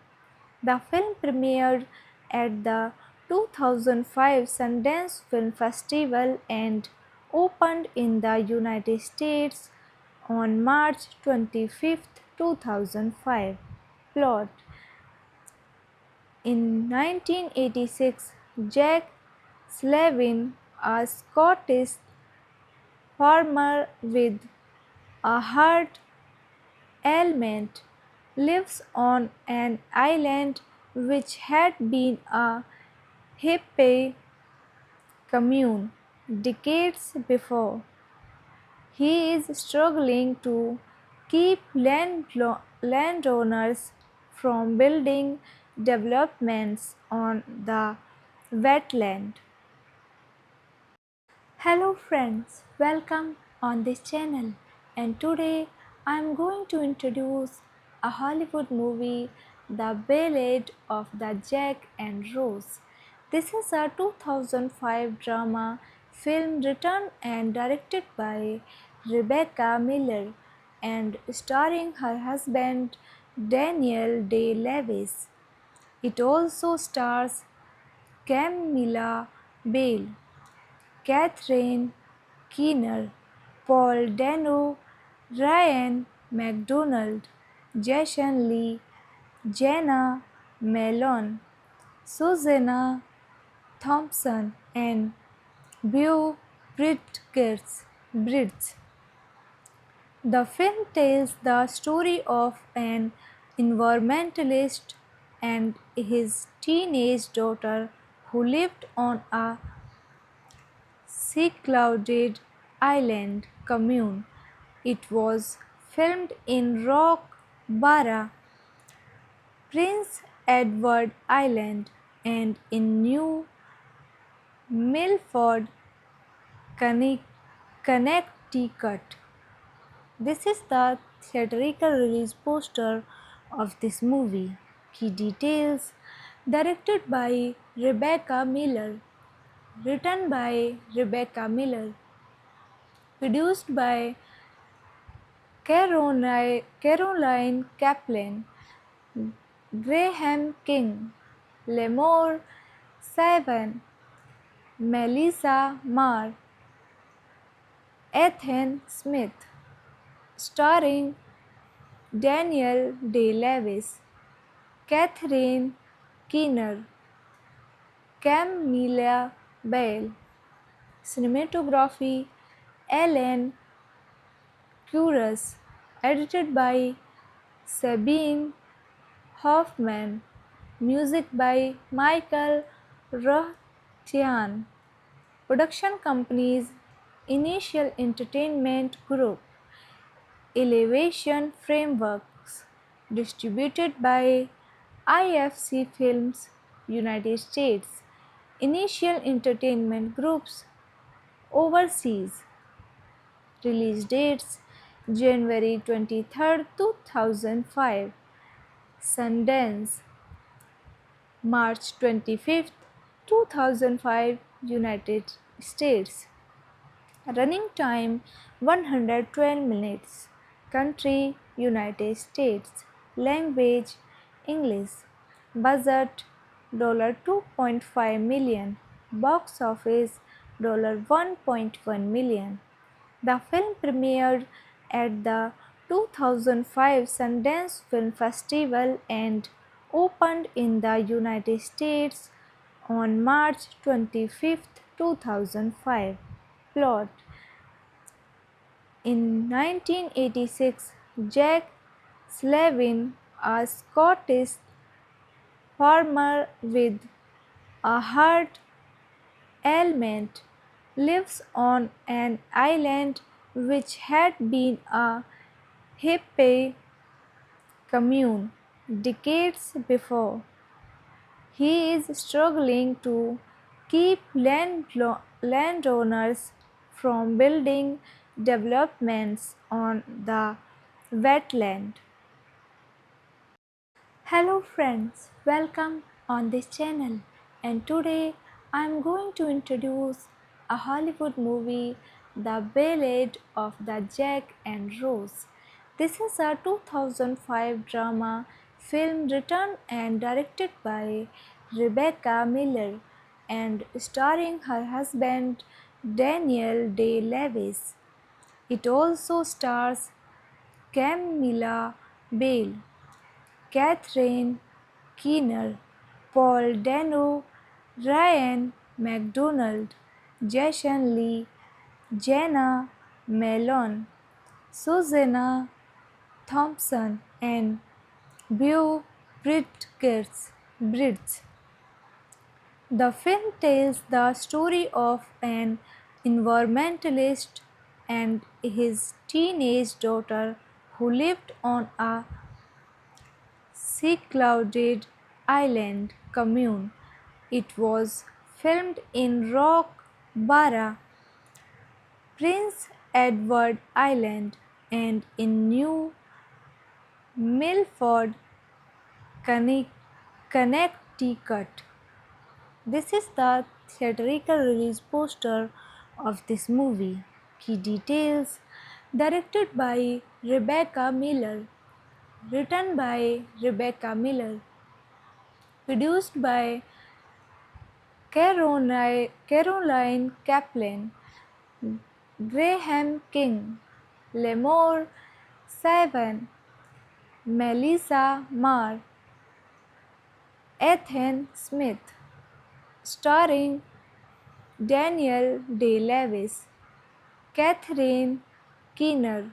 The film premiered at the 2005 Sundance Film Festival and opened in the United States on March 25, 2005. Plot: in 1986, Jack Slavin, a Scottish farmer with a heart ailment, lives on an island which had been a hippie commune decades before. He is struggling to keep landowners from building developments on the wetland. Hello friends, welcome on this channel, and today I am going to introduce a Hollywood movie, The Ballad of the Jack and Rose. This is a 2005 drama film written and directed by Rebecca Miller and starring her husband Daniel Day-Lewis. It also stars Camilla Bale, Catherine Keener, Paul Dano, Ryan McDonald, Jason Lee, Jenna Malone, Susanna Thompson, and Beau Bridges. The film tells the story of an environmentalist and his teenage daughter who lived on a secluded island commune. It was filmed in Rock Barra, Prince Edward Island, and in New Milford, Connecticut. This is the theatrical release poster of this movie. Key details: directed by Rebecca Miller, written by Rebecca Miller, produced by Caroline Kaplan, Graham King, Lemore Savan, Melissa Marr, Ethan Smith, starring Daniel Day-Lewis, Catherine Keener, Camilla Bale. Cinematography Alan Curious, edited by Sabine Hoffman, music by Michael Rothchian. Production companies: Initial Entertainment Group, Elevation Frameworks, distributed by IFC Films, United States. Initial Entertainment Groups overseas. Release dates January 23rd, 2005. Sundance March 25th, 2005, United States. Running time 112 minutes. Country United States. Language English. Budget $2.5 million. Box office $1.1 million. The film premiered at the 2005 Sundance Film Festival and opened in the United States on March 25, 2005. Plot: in 1986, Jack Slavin, a Scottish farmer with a heart ailment, lives on an island which had been a hippie commune decades before. He is struggling to keep landowners from building developments on the wetland. Hello friends, welcome on this channel, and today I am going to introduce a Hollywood movie, The Ballad of the Jack and Rose. This is a 2005 drama film written and directed by Rebecca Miller and starring her husband Daniel Day-Lewis. It also stars Camilla Bale, Catherine Keener, Paul Dano, Ryan MacDonald, Jason Lee, Jenna Malone, Susanna Thompson, and Beau Bridges. The film tells the story of an environmentalist and his teenage daughter who lived on a secluded island commune. It was filmed in Rock Barra, Prince Edward Island, and in New Milford, Connecticut. This is the theatrical release poster of this movie. Key details: directed by Rebecca Miller, written by Rebecca Miller, produced by Caroline Kaplan, Graham King, Lemore Savan, Melissa Marr, Ethan Smith, starring Daniel Day-Lewis, Catherine Keener,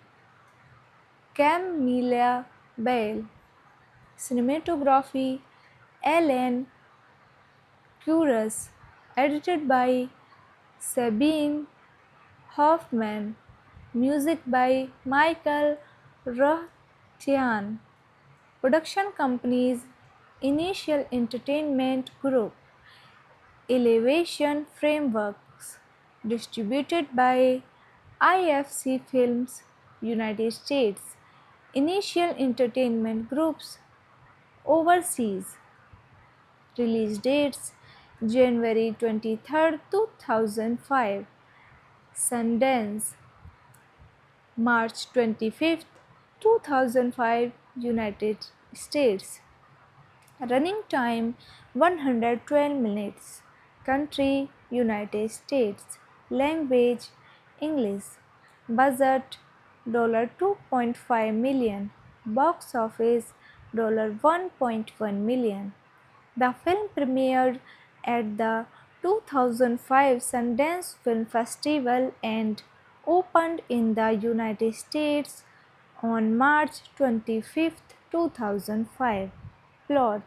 Camilla Bale, cinematography Alan Kuras, edited by Sabine Hoffman, music by Michael Rothchian, production companies Initial Entertainment Group, Elevation Frameworks, distributed by IFC Films, United States, Initial Entertainment Groups, overseas. Release dates: January 23rd, 2005, Sundance, March 25th, 2005, United States. Running time 112 minutes. Country United States. Language English. Budget $2.5 million. Box office $1.1 million. The film premiered at the 2005 Sundance Film Festival and opened in the United States on March 25, 2005. Plot: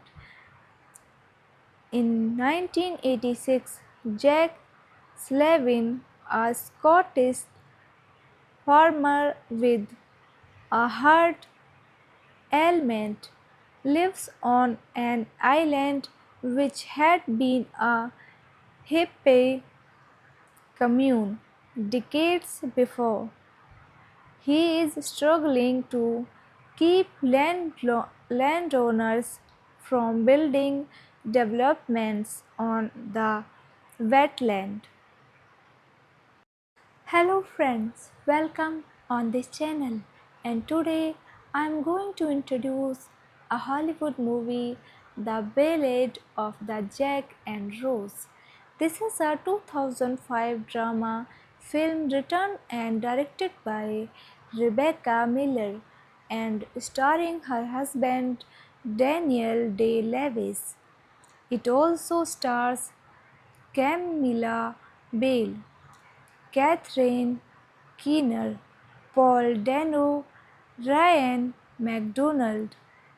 in 1986, Jack Slavin, a Scottish farmer with a heart ailment, lives on an island which had been a hippie commune decades before. He is struggling to keep landowners from building developments on the wetland. Hello friends, welcome on this channel, and today I am going to introduce a Hollywood movie, The Ballad of the Jack and Rose. This is a 2005 drama film written and directed by Rebecca Miller and starring her husband Daniel Day-Lewis. It also stars Camilla Bale, Catherine Keener, Paul Dano, Ryan MacDonald,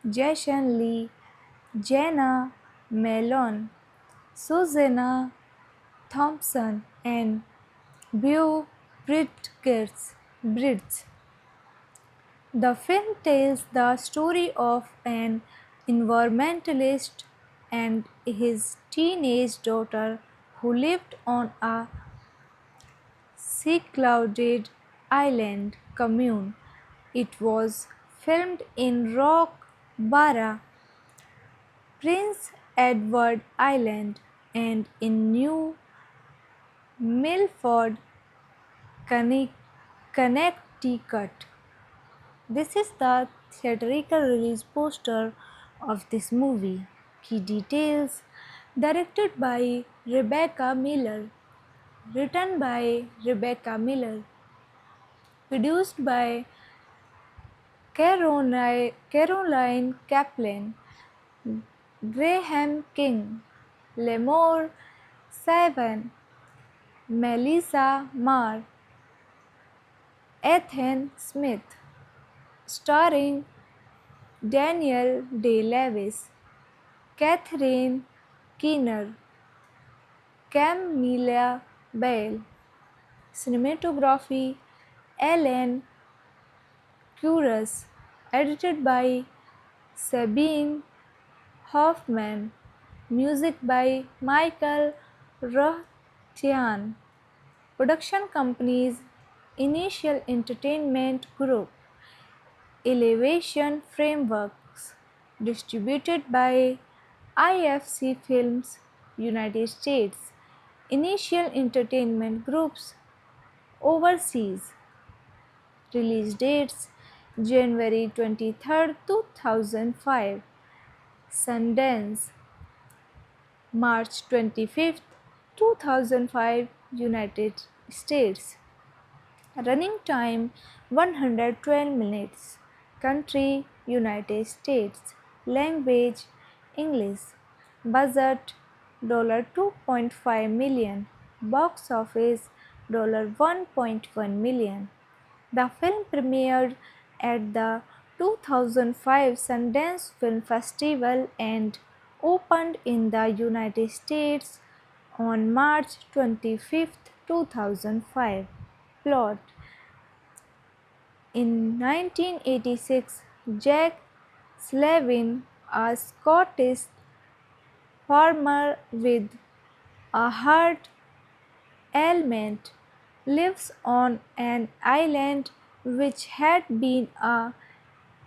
Jason Lee, Jenna Malone, Susanna Thompson, and Beau Bridges. Bridge. The film tells the story of an environmentalist and his teenage daughter who lived on a secluded island commune. It was filmed in Rock Barra, Prince Edward Island, and in New Milford, Connecticut. This is the theatrical release poster of this movie. Key details: directed by Rebecca Miller, written by Rebecca Miller, produced by Caroline Kaplan, Graham King, Lemore Savan, Melissa Marr, Ethan Smith, starring Daniel Day-Lewis, Catherine Keener, Camilla Bale. Cinematography Alan Kuras. Edited by Sabine Hoffman. Music by Michael Rothchian. Production companies Initial Entertainment Group, Elevation Frameworks. Distributed by IFC Films, United States. Initial Entertainment Groups, overseas. Release dates January 23rd, 2005. Sundance, March 25th, 2005, United States. Running time 112 minutes. Country United States. Language English. Budget $2.5 million. Box office $1.1 million. The film premiered at the 2005 Sundance Film Festival and opened in the United States on March 25, 2005. Plot: in 1986, Jack Slavin, a Scottish farmer with a heart ailment, lives on an island which had been a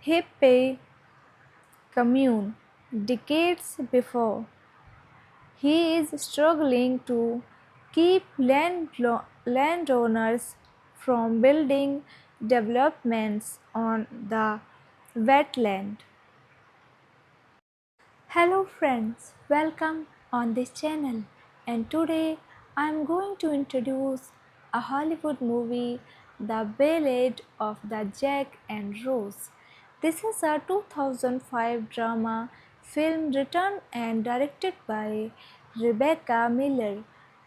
hippie commune decades before. He is struggling to keep landowners from building developments on the wetland. Hello friends, welcome on this channel, and today I am going to introduce a Hollywood movie, The Ballad of the Jack and Rose. This is a 2005 drama film written and directed by Rebecca Miller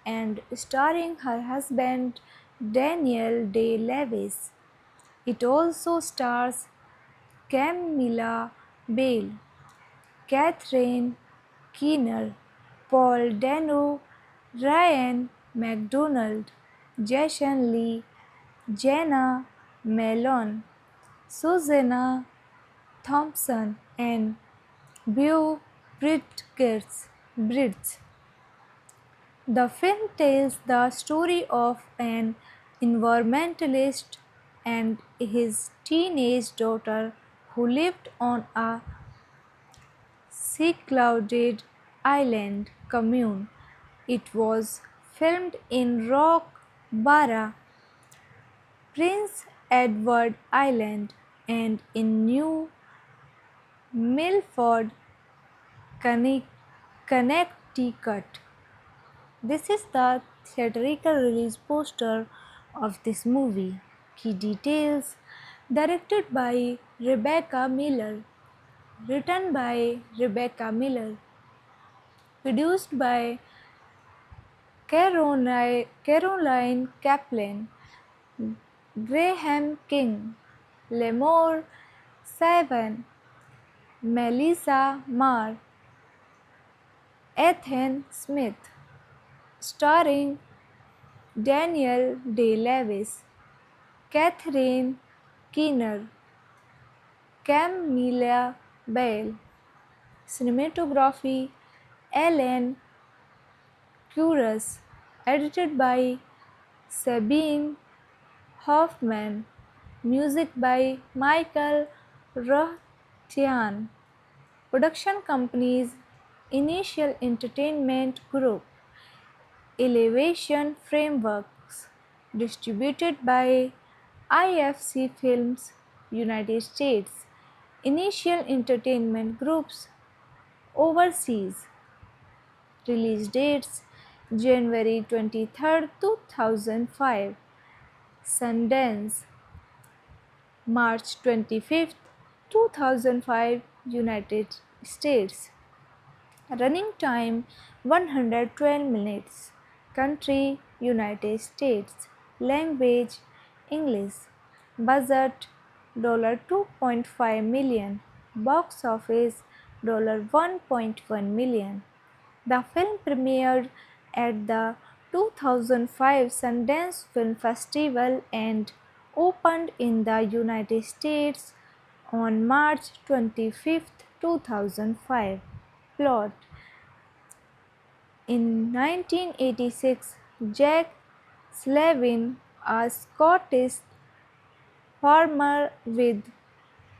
and starring her husband Daniel Day-Lewis. It also stars Camilla Bale, Catherine Keener, Paul Dano, Ryan McDonald, Jason Lee, Jenna Malone, Susanna Thompson, and Beau Bridges. The film tells the story of an environmentalist and his teenage daughter who lived on a secluded island commune. It was filmed in Rock Barra, Prince Edward Island, and in New Milford, Connecticut. This is the theatrical release poster of this movie. Key details: directed by Rebecca Miller, written by Rebecca Miller, produced by Caroline Kaplan, Graham King, Lemore Savan, Melissa Marr, Ethan Smith, starring Daniel Day-Lewis, Catherine Keener, Camilla Bale. Cinematography Alan Kuras. Edited by Sabine Hoffman. Music by Michael Rothchian. Production companies Initial Entertainment Group, Elevation Frameworks, distributed by IFC Films, United States, Initial Entertainment Groups, overseas. Release dates January 23rd, 2005, Sundance, March 25th, 2005, United States. Running time 112 minutes. Country United States. Language English. Budget $2.5 million. Box office $1.1 million. The film premiered at the 2005 Sundance Film Festival and opened in the United States on March 25, 2005. Plot: in 1986, Jack Slavin, a Scottish farmer with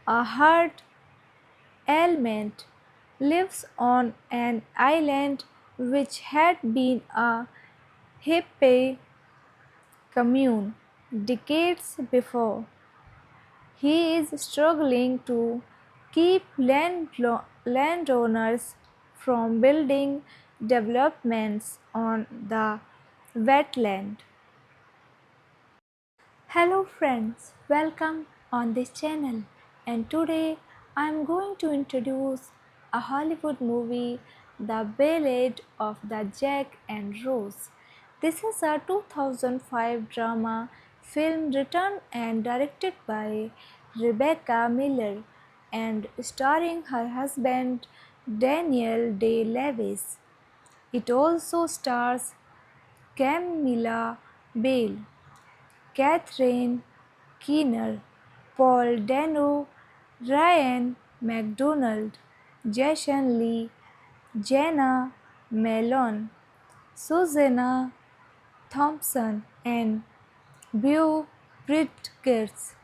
a heart ailment, lives on an island which had been a hippie commune decades before. He is struggling to keep landowners from building developments on the wetland. Hello friends, welcome on this channel, and today I am going to introduce a Hollywood movie, The Ballad of the Jack and Rose. This is a 2005 drama film written and directed by Rebecca Miller and starring her husband Daniel Day-Lewis. It also stars Camilla Bale, Catherine Keener, Paul Dano, Ryan McDonald, Jason Lee, Jenna Malone, Susanna Thompson, and Beau Bridges.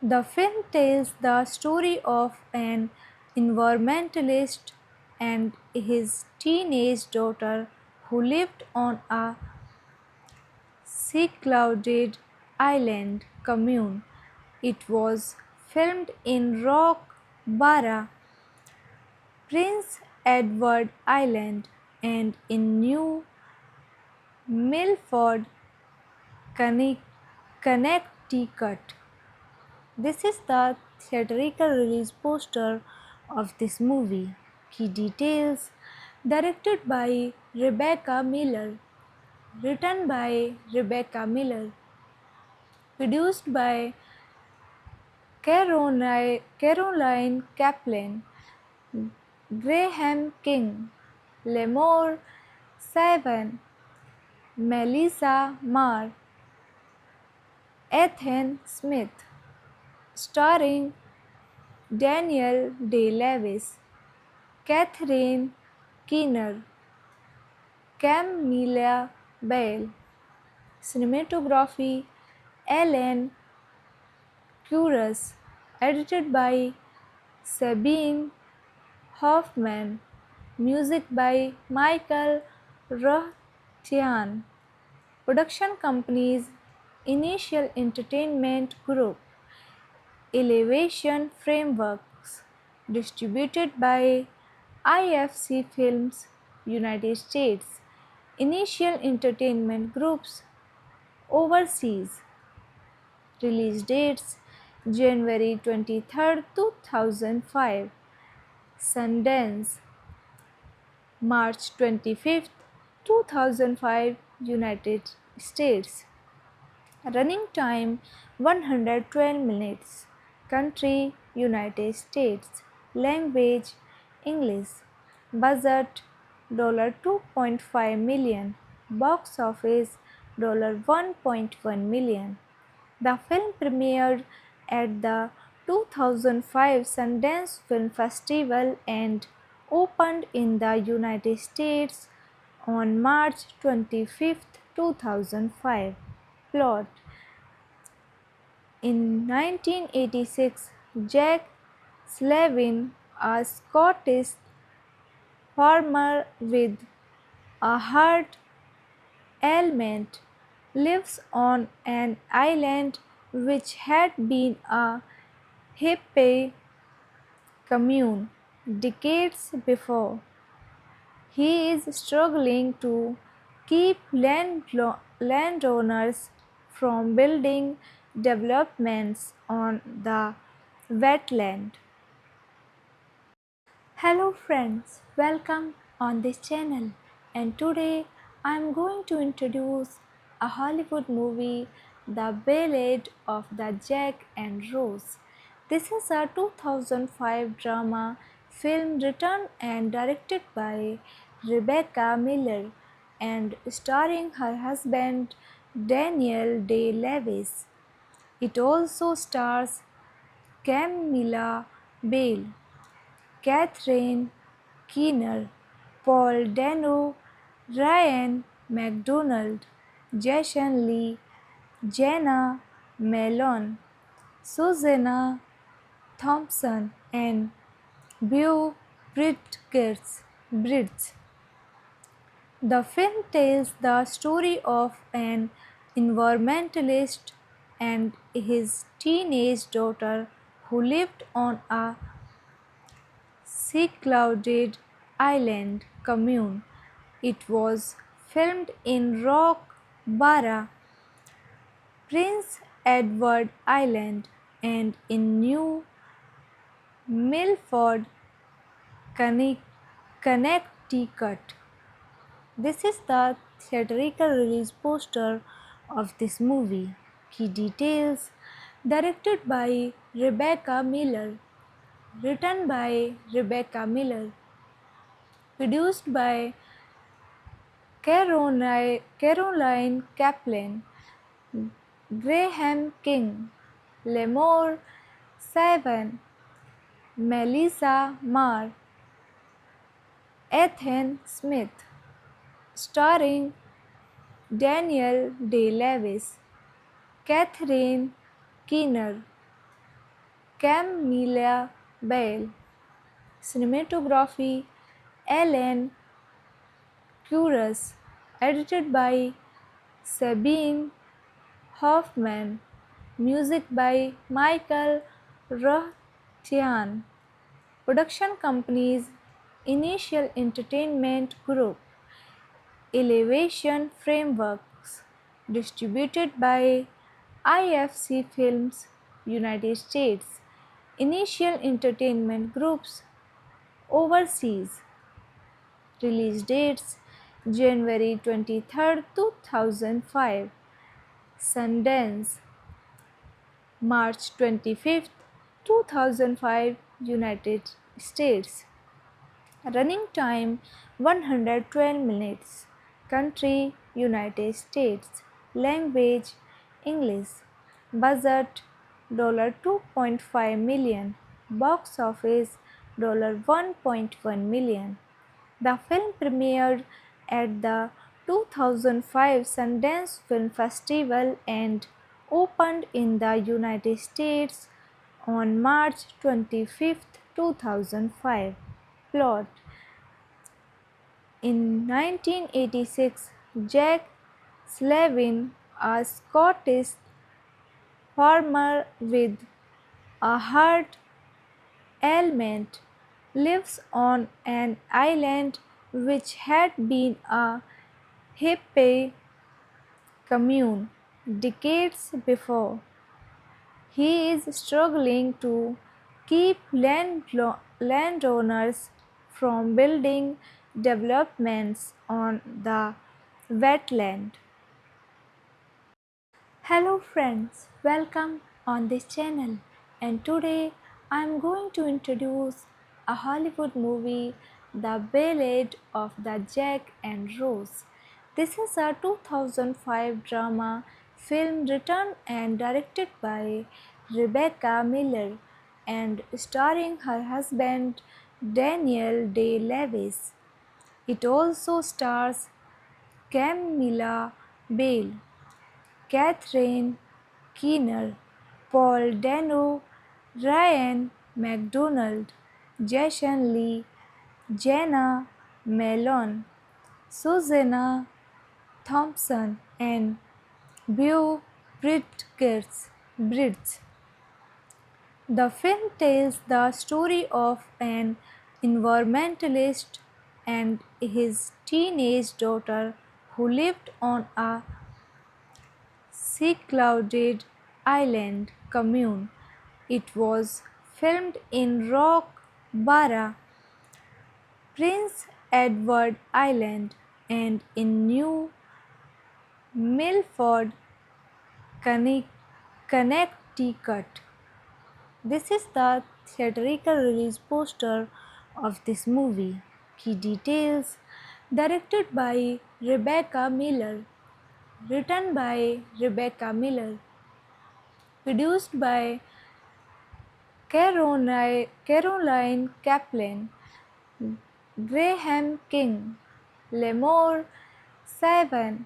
The film tells the story of an environmentalist and his teenage daughter who lived on a secluded island commune. It was filmed in Rock Barra, Prince Edward Island, and in New Milford, Connecticut. This is the theatrical release poster of this movie. Key details: directed by Rebecca Miller, written by Rebecca Miller, produced by Caroline Kaplan, Graham King, Lemore Savan, Melissa Marr, Ethan Smith, starring Daniel Day-Lewis, Catherine Keener, Camilla Bale. Cinematography Alan Kuras. Edited by Sabine Hoffman. Music by Michael Rothchian. Production companies Initial Entertainment Group, Elevation Frameworks, distributed by IFC Films, United States, Initial Entertainment Groups, overseas. Release dates January 23rd, 2005, Sundance, March 25th, 2005, United States. Running time 112 minutes. Country United States. Language English. Budget $2.5 million. Box office $1.1 million. The film premiered at the 2005 Sundance Film Festival and opened in the United States on March 25, 2005. Plot: in 1986, Jack Slavin, a Scottish farmer with a heart ailment, lives on an island which had been a hippie commune decades before. He is struggling to keep landowners from building developments on the wetland. Hello friends, welcome on this channel, and today I am going to introduce a Hollywood movie, The Ballad of the Jack and Rose. This is a 2005 drama film written and directed by Rebecca Miller and starring her husband Daniel Day-Lewis. It also stars Camilla Bale, Catherine Keener, Paul Dano, Ryan McDonald, Jason Lee, Jenna Malone, Susanna Thompson, and Beau Bridges. The film tells the story of an environmentalist and his teenage daughter who lived on a secluded island commune. It was filmed in Rock Barra, Prince Edward Island, and in New Milford, Connecticut. This is the theatrical release poster of this movie. Key details: directed by Rebecca Miller, written by Rebecca Miller, produced by Caroline Kaplan, Graham King, Lemore Savan, Melissa Marr, Ethan Smith, starring Daniel Day-Lewis, Catherine Keener, Camilla Bale. Cinematography: Alan Curtis, edited by Sabine Hoffman, music by Michael Rothchian. Production companies: Initial Entertainment Group, Elevation Frameworks, distributed by IFC Films, United States. Initial Entertainment Groups, overseas. Release dates: January 23, 2005. Sundance, March 25, 2005, United States. Running time: 112 minutes. Country: United States. Language: English. Budget: $2.5 million. Box office: $1.1 million. The film premiered at the 2005 Sundance Film Festival and opened in the United States on March 25, 2005. Plot: in 1986, Jack Slavin, a Scottish farmer with a heart ailment, lives on an island which had been a hippie commune decades before. He is struggling to keep landowners from building developments on the wetland. Hello friends, welcome on this channel, and today I am going to introduce a Hollywood movie, The Ballad of the Jack and Rose. This is a 2005 drama film written and directed by Rebecca Miller and starring her husband Daniel Day Lewis. It also stars Camilla Bale, Catherine Keener, Paul Dano, Ryan MacDonald, Jason Lee, Jenna Malone, Susanna Thompson, and Beau Bridges. The film tells the story of an environmentalist and his teenage daughter who lived on a secluded island commune. It was filmed in Rock Barra, Prince Edward Island, and in New Milford, Connecticut. This is the theatrical release poster of this movie. Key details: directed by Rebecca Miller, written by Rebecca Miller, produced by Caroline Kaplan, Graham King, Lemore Savan,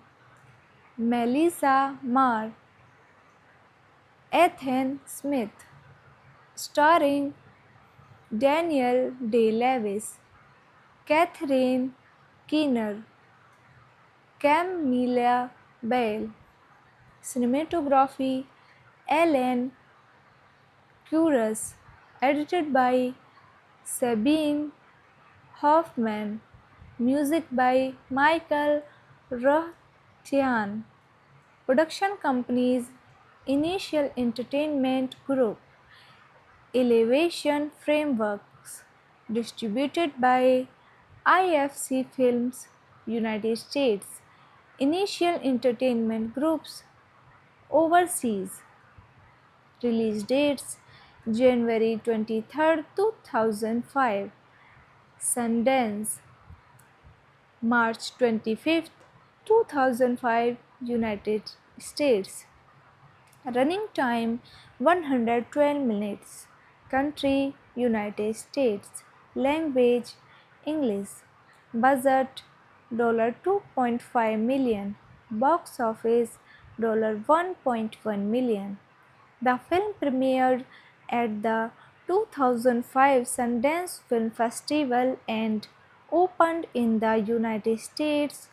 Melissa Marr, Ethan Smith, starring Daniel Day-Lewis, Catherine Keener, Camilla Bale, cinematography Alan Kuras, edited by Sabine Hoffman, music by Michael Rothchian, production companies Initial Entertainment Group, Elevation Frameworks, distributed by IFC Films, United States, Initial Entertainment Groups, overseas. Release dates: January 23rd, 2005, Sundance, March 25th, 2005, United States. Running time 112 minutes. Country United States. Language English. Budget $2.5 million. Box office $1.1 million. The film premiered at the 2005 Sundance Film Festival and opened in the United States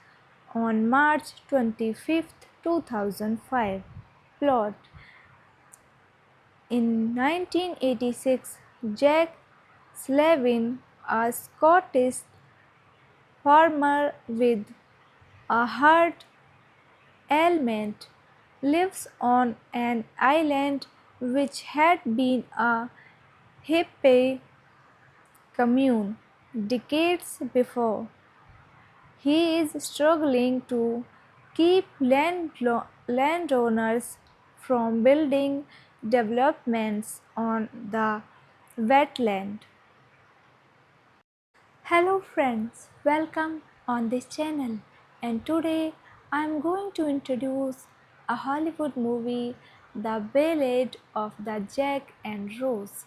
on March 25, 2005. Plot: in 1986, Jack Slavin, a Scottish farmer with a heart ailment, lives on an island which had been a hippie commune decades before. He is struggling to keep landowners from building developments on the wetland. Hello friends, welcome on this channel, and today I am going to introduce a Hollywood movie, The Ballad of the Jack and Rose.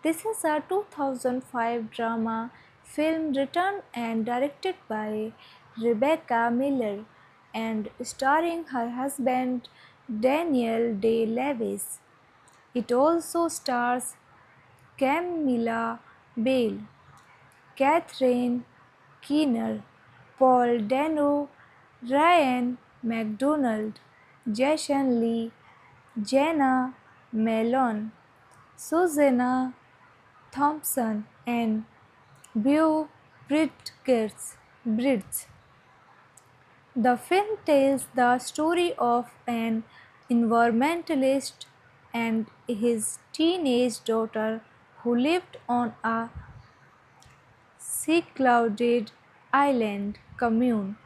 This is a 2005 drama film written and directed by Rebecca Miller and starring her husband Daniel Day Lewis. It also stars Camilla Bale, Catherine Keener, Paul Dano, Ryan MacDonald, Jason Lee, Jenna Malone, Susanna Thompson, and Beau Bridges. The film tells the story of an environmentalist and his teenage daughter who lived on a secluded island commune.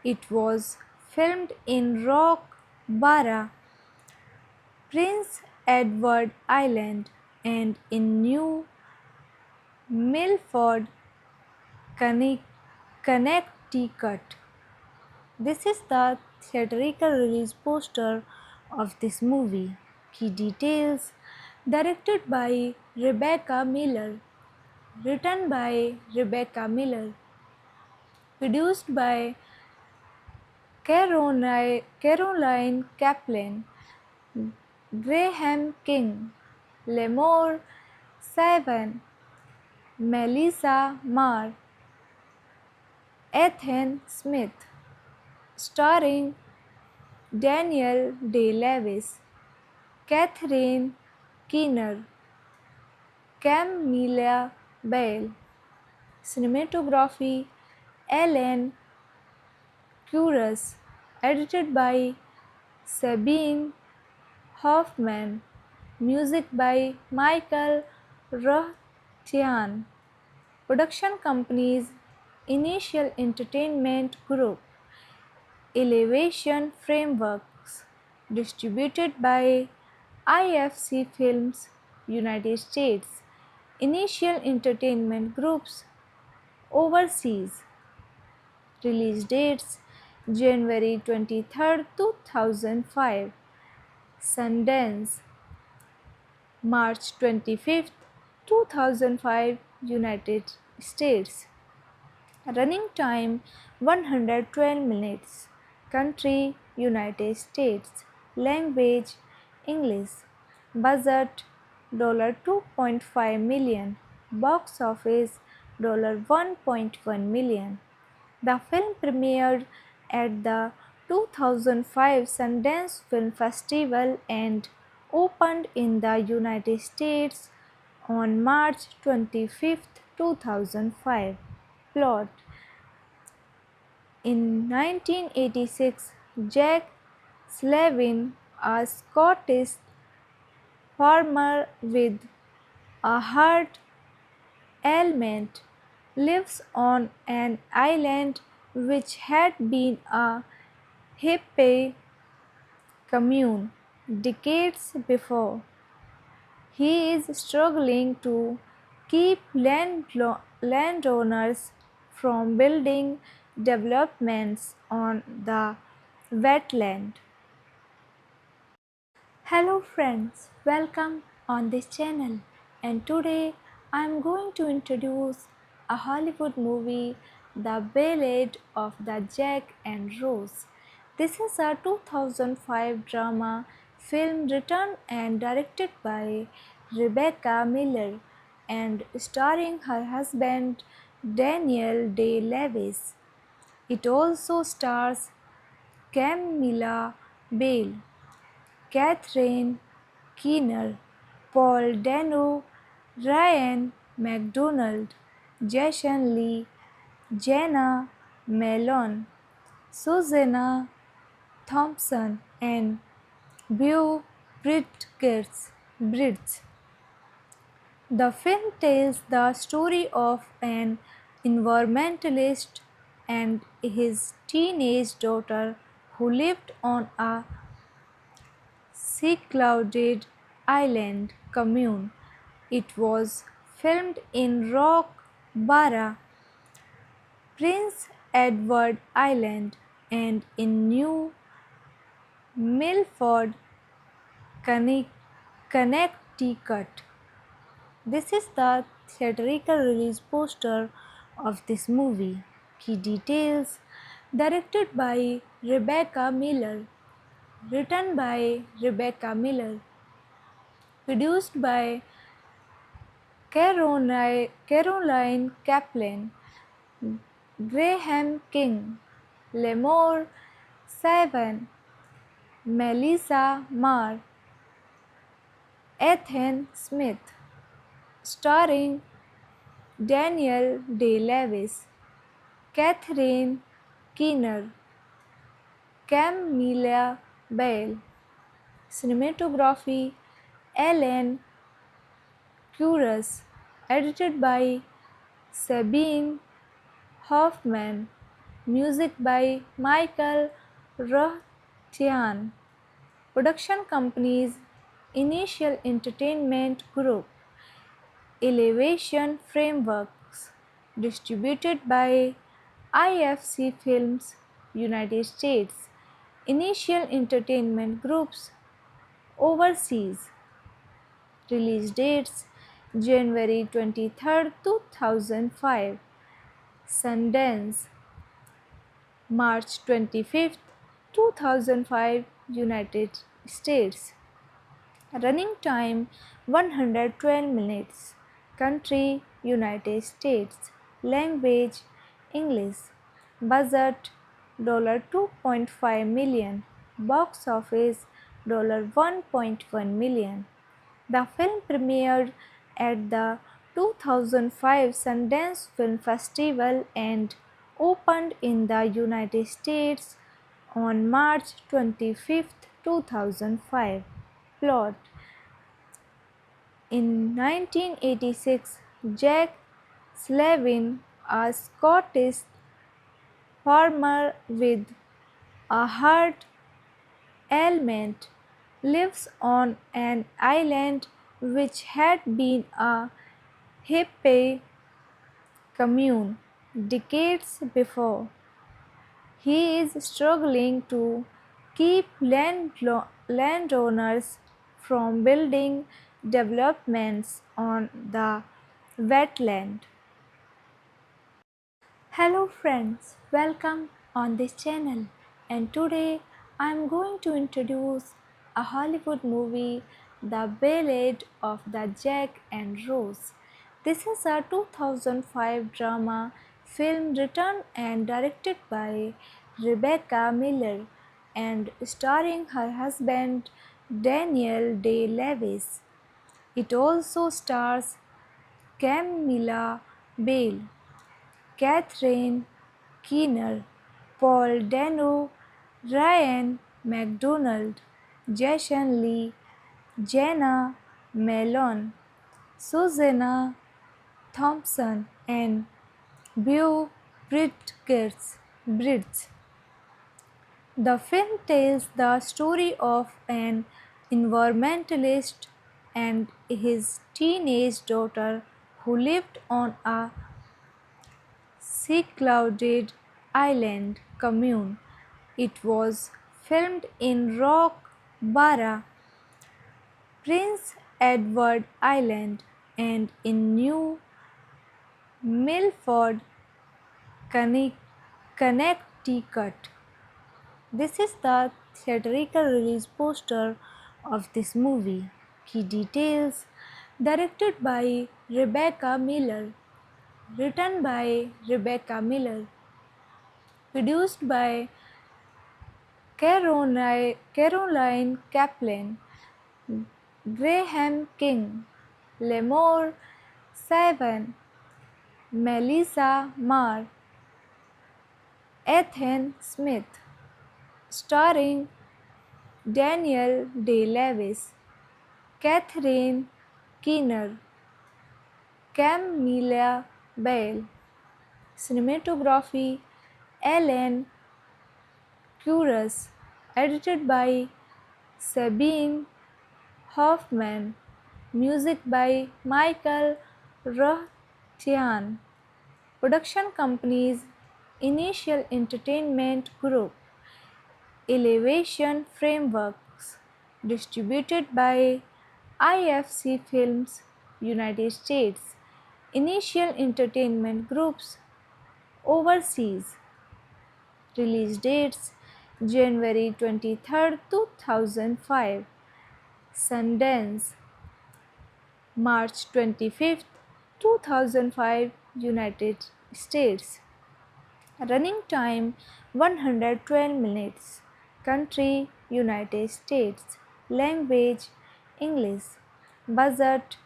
It was filmed in Rock Barra, Prince Edward Island, and in New Milford, Connecticut. This is the theatrical release poster of this movie. Key details: directed by Rebecca Miller, written by Rebecca Miller, produced by Caroline Kaplan, Graham King, Lemore Savan, Melissa Marr, Ethan Smith, starring Daniel Day-Lewis, Catherine Keener, Camilla Bale, cinematography Alan Kuras, edited by Sabine Hoffman, music by Michael Rothchian, production companies Initial Entertainment Group, Elevation Frameworks, distributed by IFC Films, United States, Initial Entertainment Groups, overseas. Release dates: January 23, 2005, Sundance, March 25, 2005, United States. Running time 112 minutes. Country United States. Language English. Budget $2.5 million. Box office $1.1 million. The film premiered at the 2005 Sundance Film Festival and opened in the United States on March 25, 2005. Plot: in 1986, Jack Slavin, a Scottish farmer with a heart ailment, lives on an island which had been a hippie commune decades before. He is struggling to keep landowners from building developments on the wetland. Hello friends, welcome on this channel, and today I am going to introduce a Hollywood movie, The Ballad of the Jack and Rose. This is a 2005 drama film written and directed by Rebecca Miller and starring her husband Daniel Day-Lewis. It also stars Camilla Bale, Catherine Keener, Paul Dano, Ryan McDonald, Jason Lee, Jenna Malone, Susanna Thompson, and Beau Bridges. The film tells the story of an environmentalist and his teenage daughter who lived on a secluded island commune. It was filmed in Rock Barra, Prince Edward Island, and in New Milford, Connecticut. This is the theatrical release poster of this movie. Key details: directed by Rebecca Miller, written by Rebecca Miller, produced by Caroline Kaplan, Graham King, Lemore Savan, Melissa Marr, Ethan Smith, starring Daniel Day-Lewis, Catherine Keener, Camilla Bale, cinematography Alan Kuras, edited by Sabine Hoffman, music by Michael Rothchian, production companies Initial Entertainment Group, Elevation Frameworks, distributed by IFC Films, United States. Initial entertainment groups overseas. Release dates January 23rd, 2005. Sundance March 25th, 2005, United States. Running time 112 minutes. Country United States. Language English. Budget $2.5 million. Box office $1.1 million. The film premiered at the 2005 Sundance Film Festival and opened in the United States on March 25, 2005. Plot: in 1986, Jack Slavin, a Scottish farmer with a heart ailment, lives on an island which had been a hippie commune decades before. He is struggling to keep landowners from building developments on the wetland. Hello friends, welcome on this channel, and today I am going to introduce a Hollywood movie, The Ballad of the Jack and Rose. This is a 2005 drama film written and directed by Rebecca Miller and starring her husband Daniel Day-Lewis. It also stars Camilla Bale, Catherine Keener, Paul Dano, Ryan McDonald, Jason Lee, Jenna Malone, Susanna Thompson, and Beau Bridges. The film tells the story of an environmentalist and his teenage daughter who lived on a secluded island commune. It was filmed in Rock Barra, Prince Edward Island, and in New Milford, Connecticut. This is the theatrical release poster of this movie. Key details: directed by Rebecca Miller, written by Rebecca Miller, produced by Caroline Kaplan, Graham King, Lemore Savan, Melissa Marr, Ethan Smith, starring Daniel Day-Lewis, Catherine Keener, Camilla Bale. Cinematography Alan Curious, edited by Sabine Hoffman, music by Michael Rothchian. Production companies: Initial Entertainment Group, Elevation Frameworks, distributed by IFC Films, United States. Initial Entertainment Groups overseas. Release dates January 23rd, 2005. Sundance March 25th, 2005, United States. Running time 112 minutes. Country United States. Language English. Budget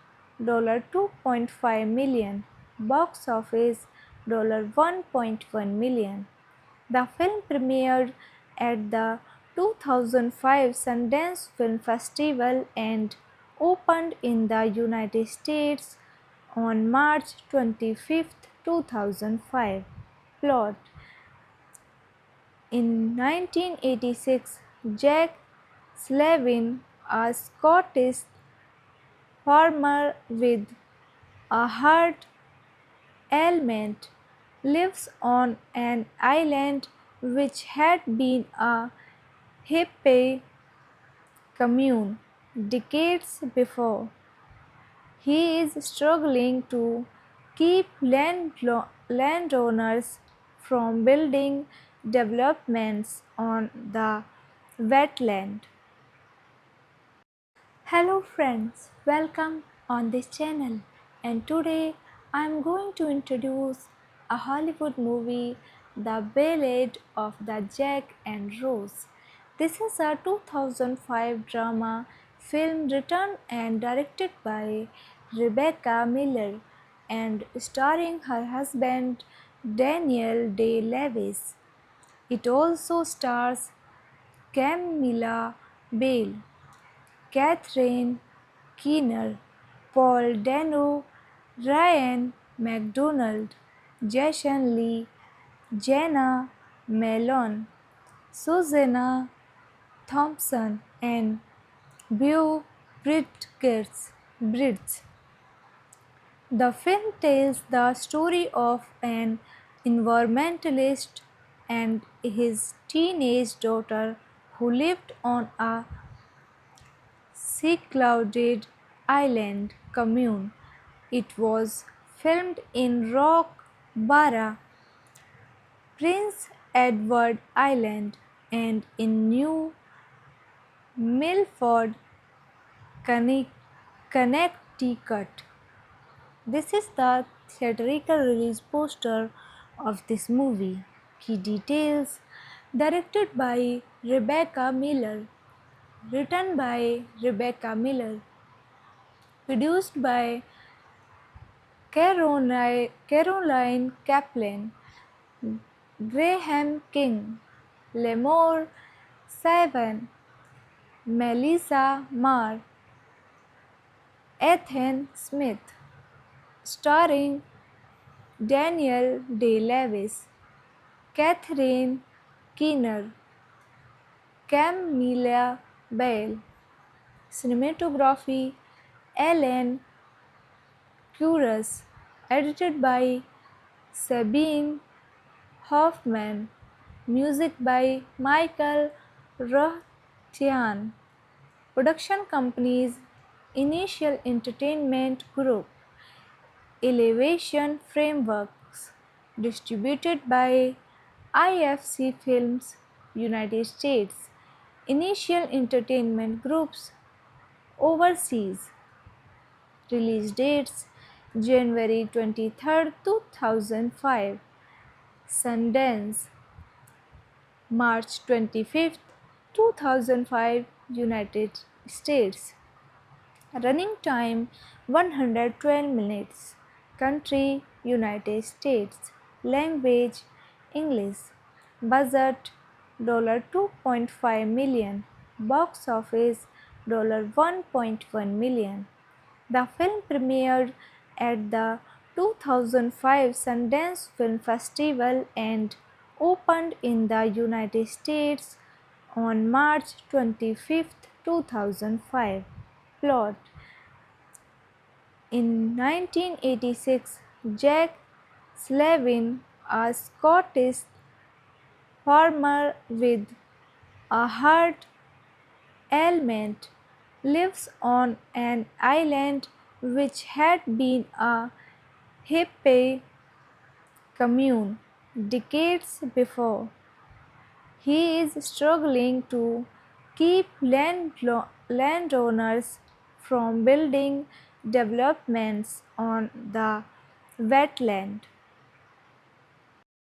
$2.5 million. Box office $1.1 million. The film premiered at the 2005 Sundance Film Festival and opened in the United States on March 25, 2005. Plot: in 1986, Jack Slavin, a Scottish farmer with a heart ailment, lives on an island which had been a hippie commune decades before. He is struggling to keep landowners from building developments on the wetland. Hello friends, welcome on this channel, and today I am going to introduce a Hollywood movie, The Ballad of the Jack and Rose. This is a 2005 drama film written and directed by Rebecca Miller and starring her husband Daniel Day-Lewis. It also stars Camilla Bale, Catherine Keener, Paul Dano, Ryan MacDonald, Jason Lee, Jenna Malone, Susanna Thompson, and Beau Bridges. The film tells the story of an environmentalist and his teenage daughter who lived on a secluded island commune. It was filmed in Rock Barra, Prince Edward Island, and in New Milford, Connecticut. This is the theatrical release poster of this movie. Key details: directed by Rebecca Miller, written by Rebecca Miller, produced by Caroline Kaplan, Graham King, Lemore Savan, Melissa Marr, Ethan Smith, starring Daniel Day-Lewis, Catherine Keener, Camilla Bale, cinematography Alan Curtis, edited by Sabine Hoffman, music by Michael Rothchian, production companies Initial Entertainment Group, Elevation Frameworks, distributed by IFC Films, United States, Initial Entertainment Groups, overseas. Release dates: January 23, 2005, Sundance, March 25, 2005, United States. Running time 112 minutes. Country United States. Language English. Budget $2.5 million. Box office $1.1 million. The film premiered at the 2005 Sundance Film Festival and opened in the United States on March 25, 2005. Plot: in 1986, Jack Slavin, a Scottish farmer with a heart ailment, lives on an island which had been a hippie commune decades before. He is struggling to keep landowners from building developments on the wetland.